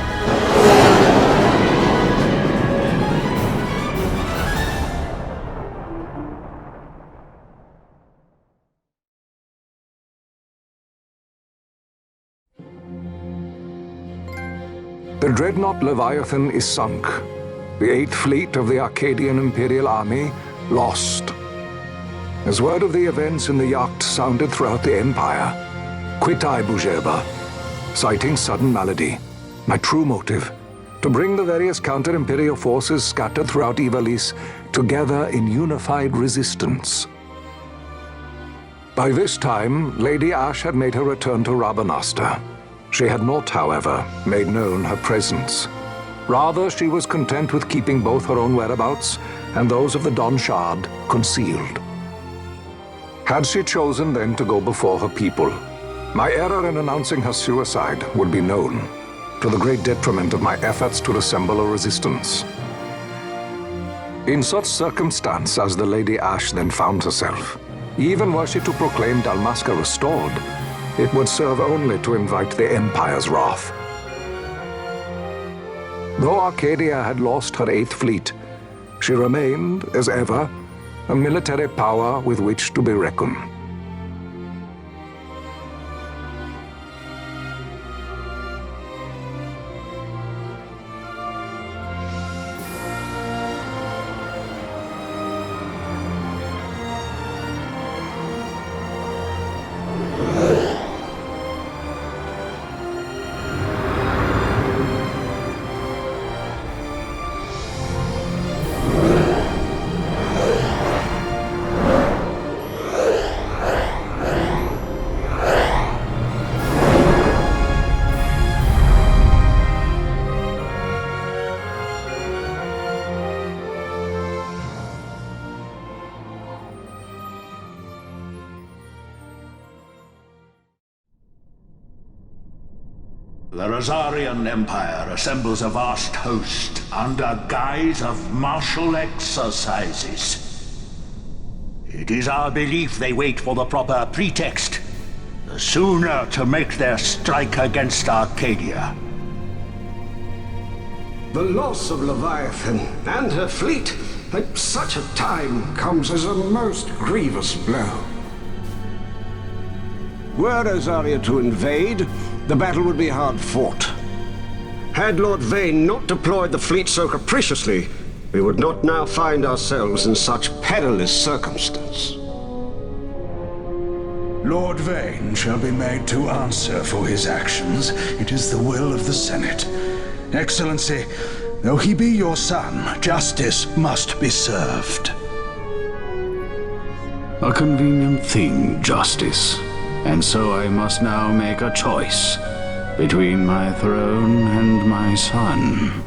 The dreadnought Leviathan is sunk. The 8th Fleet of the Arcadian Imperial Army lost. As word of the events in the yacht sounded throughout the Empire, quit I Bujerba, citing sudden malady. My true motive, to bring the various counter-imperial forces scattered throughout Ivalice together in unified resistance. By this time, Lady Ash had made her return to Rabanastre. She had not, however, made known her presence. Rather, she was content with keeping both her own whereabouts and those of the Don Shard concealed. Had she chosen then to go before her people, my error in announcing her suicide would be known, to the great detriment of my efforts to assemble a resistance. In such circumstance as the Lady Ash then found herself, even were she to proclaim Dalmasca restored, it would serve only to invite the Empire's wrath. Though Arcadia had lost her 8th Fleet, she remained, as ever, a military power with which to be reckoned. The Rosarian Empire assembles a vast host under guise of martial exercises. It is our belief they wait for the proper pretext, the sooner to make their strike against Arcadia. The loss of Leviathan and her fleet At such a time comes as a most grievous blow. Were Rosaria to invade, the battle would be hard fought. Had Lord Vane not deployed the fleet so capriciously, we would not now find ourselves in such perilous circumstance. Lord Vane shall be made to answer for his actions. It is the will of the Senate. Excellency, though he be your son, justice must be served. A convenient thing, justice. And so I must now make a choice between my throne and my son.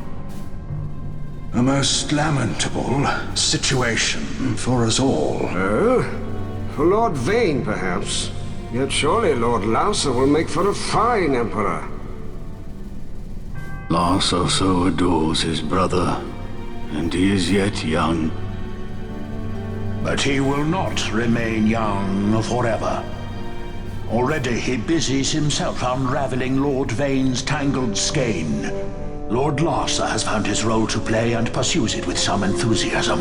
A most lamentable situation for us all. Oh? For Lord Vane, perhaps. Yet surely Lord Lauser will make for a fine emperor. Lauser so adores his brother, and he is yet young. But he will not remain young forever. Already he busies himself unraveling Lord Vane's tangled skein. Lord Larsa has found his role to play and pursues it with some enthusiasm.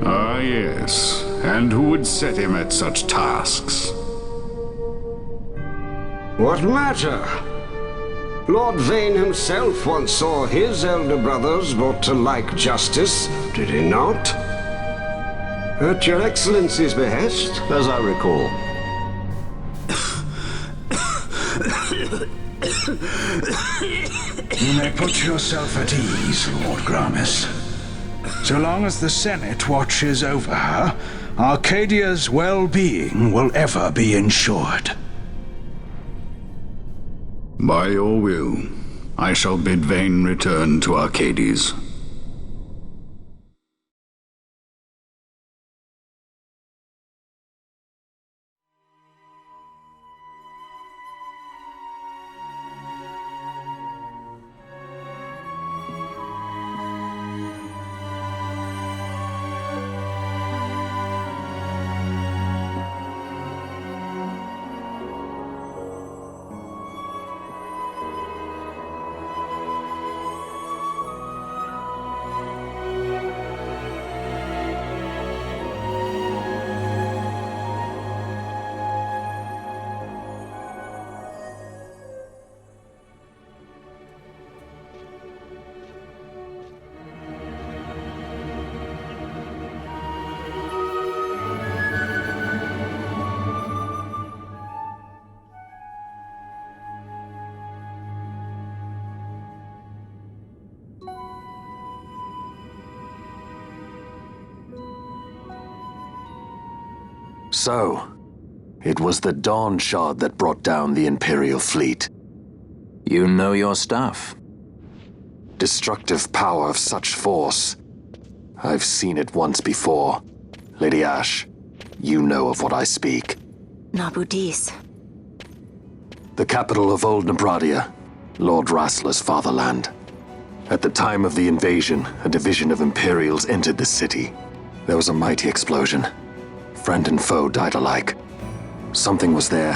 Ah, yes. And who would set him at such tasks? What matter? Lord Vane himself once saw his elder brothers brought to like justice, did he not? At your Excellency's behest, as I recall. You may put yourself at ease, Lord Gramis. So long as the Senate watches over her, Arcadia's well-being will ever be ensured. By your will, I shall bid Vane return to Arcades. So, it was the Dawn Shard that brought down the Imperial fleet. You know your stuff. Destructive power of such force. I've seen it once before. Lady Ash, you know of what I speak. Nabudis. The capital of Old Nebradia, Lord Rassler's fatherland. At the time of the invasion, a division of Imperials entered the city. There was a mighty explosion. Friend and foe died alike. Something was there.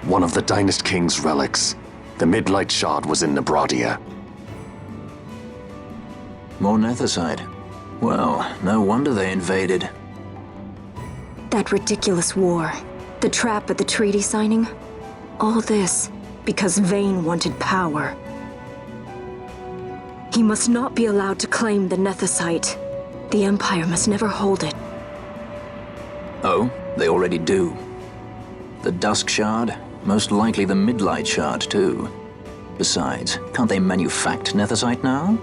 One of the Dynast King's relics. The Midlight Shard was in Nebradia. More Nethicite. Well, no wonder they invaded. That ridiculous war. The trap at the treaty signing. All this because Vane wanted power. He must not be allowed to claim the Nethicite. The Empire must never hold it. Oh, they already do. The Dusk Shard, most likely the Midlight Shard, too. Besides, can't they manufacture Nethicite now?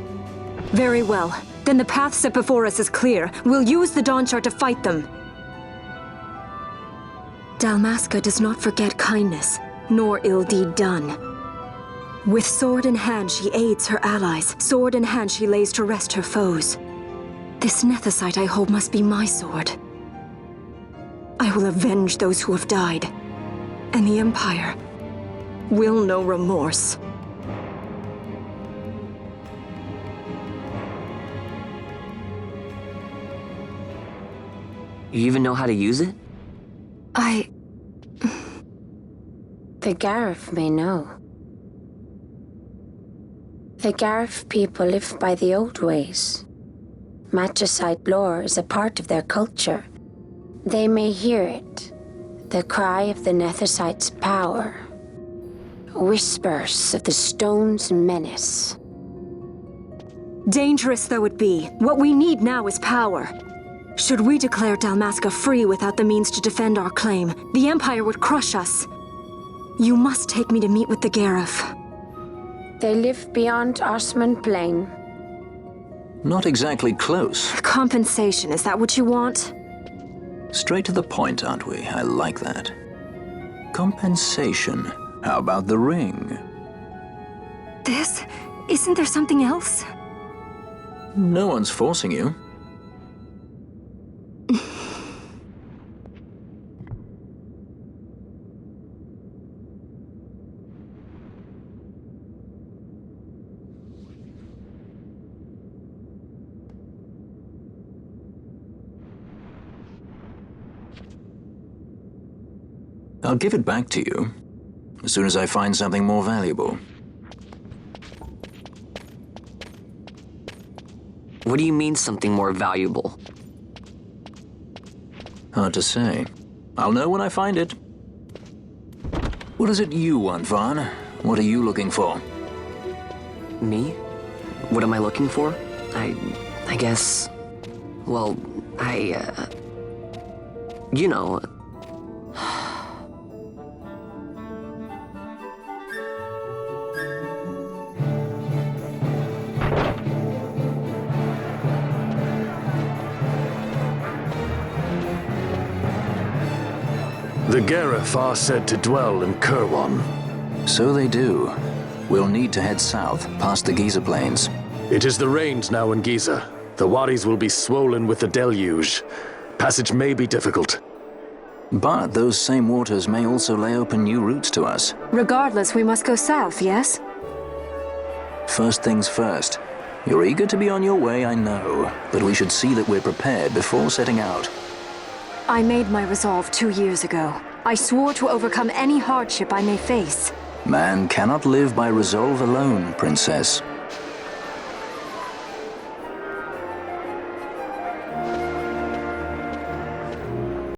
Very well. Then the path set before us is clear. We'll use the Dawn Shard to fight them. Dalmasca does not forget kindness, nor ill deed done. With sword in hand, she aids her allies. Sword in hand, she lays to rest her foes. This Nethicite I hold must be my sword. I will avenge those who have died, and the Empire will know remorse. You even know how to use it? The Garif may know. The Garif people live by the old ways. Matricide lore is a part of their culture. They may hear it, the cry of the Nethicites' power. Whispers of the stone's menace. Dangerous though it be, what we need now is power. Should we declare Dalmasca free without the means to defend our claim, the Empire would crush us. You must take me to meet with the Gareth. They live beyond Osman Plain. Not exactly close. Compensation, is that what you want? Straight to the point, aren't we? I like that. Compensation. How about the ring? This? Isn't there something else? No one's forcing you. I'll give it back to you as soon as I find something more valuable. What do you mean something more valuable? Hard to say. I'll know when I find it. What is it you want, Vaughn? What are you looking for? Me? What am I looking for? I guess... Well, you know... The Gareth are said to dwell in Kirwan. So they do. We'll need to head south, past the Giza Plains. It is the rains now in Giza. The wadis will be swollen with the deluge. Passage may be difficult. But those same waters may also lay open new routes to us. Regardless, we must go south, yes? First things first. You're eager to be on your way, I know. But we should see that we're prepared before setting out. I made my resolve 2 years ago. I swore to overcome any hardship I may face. Man cannot live by resolve alone, Princess.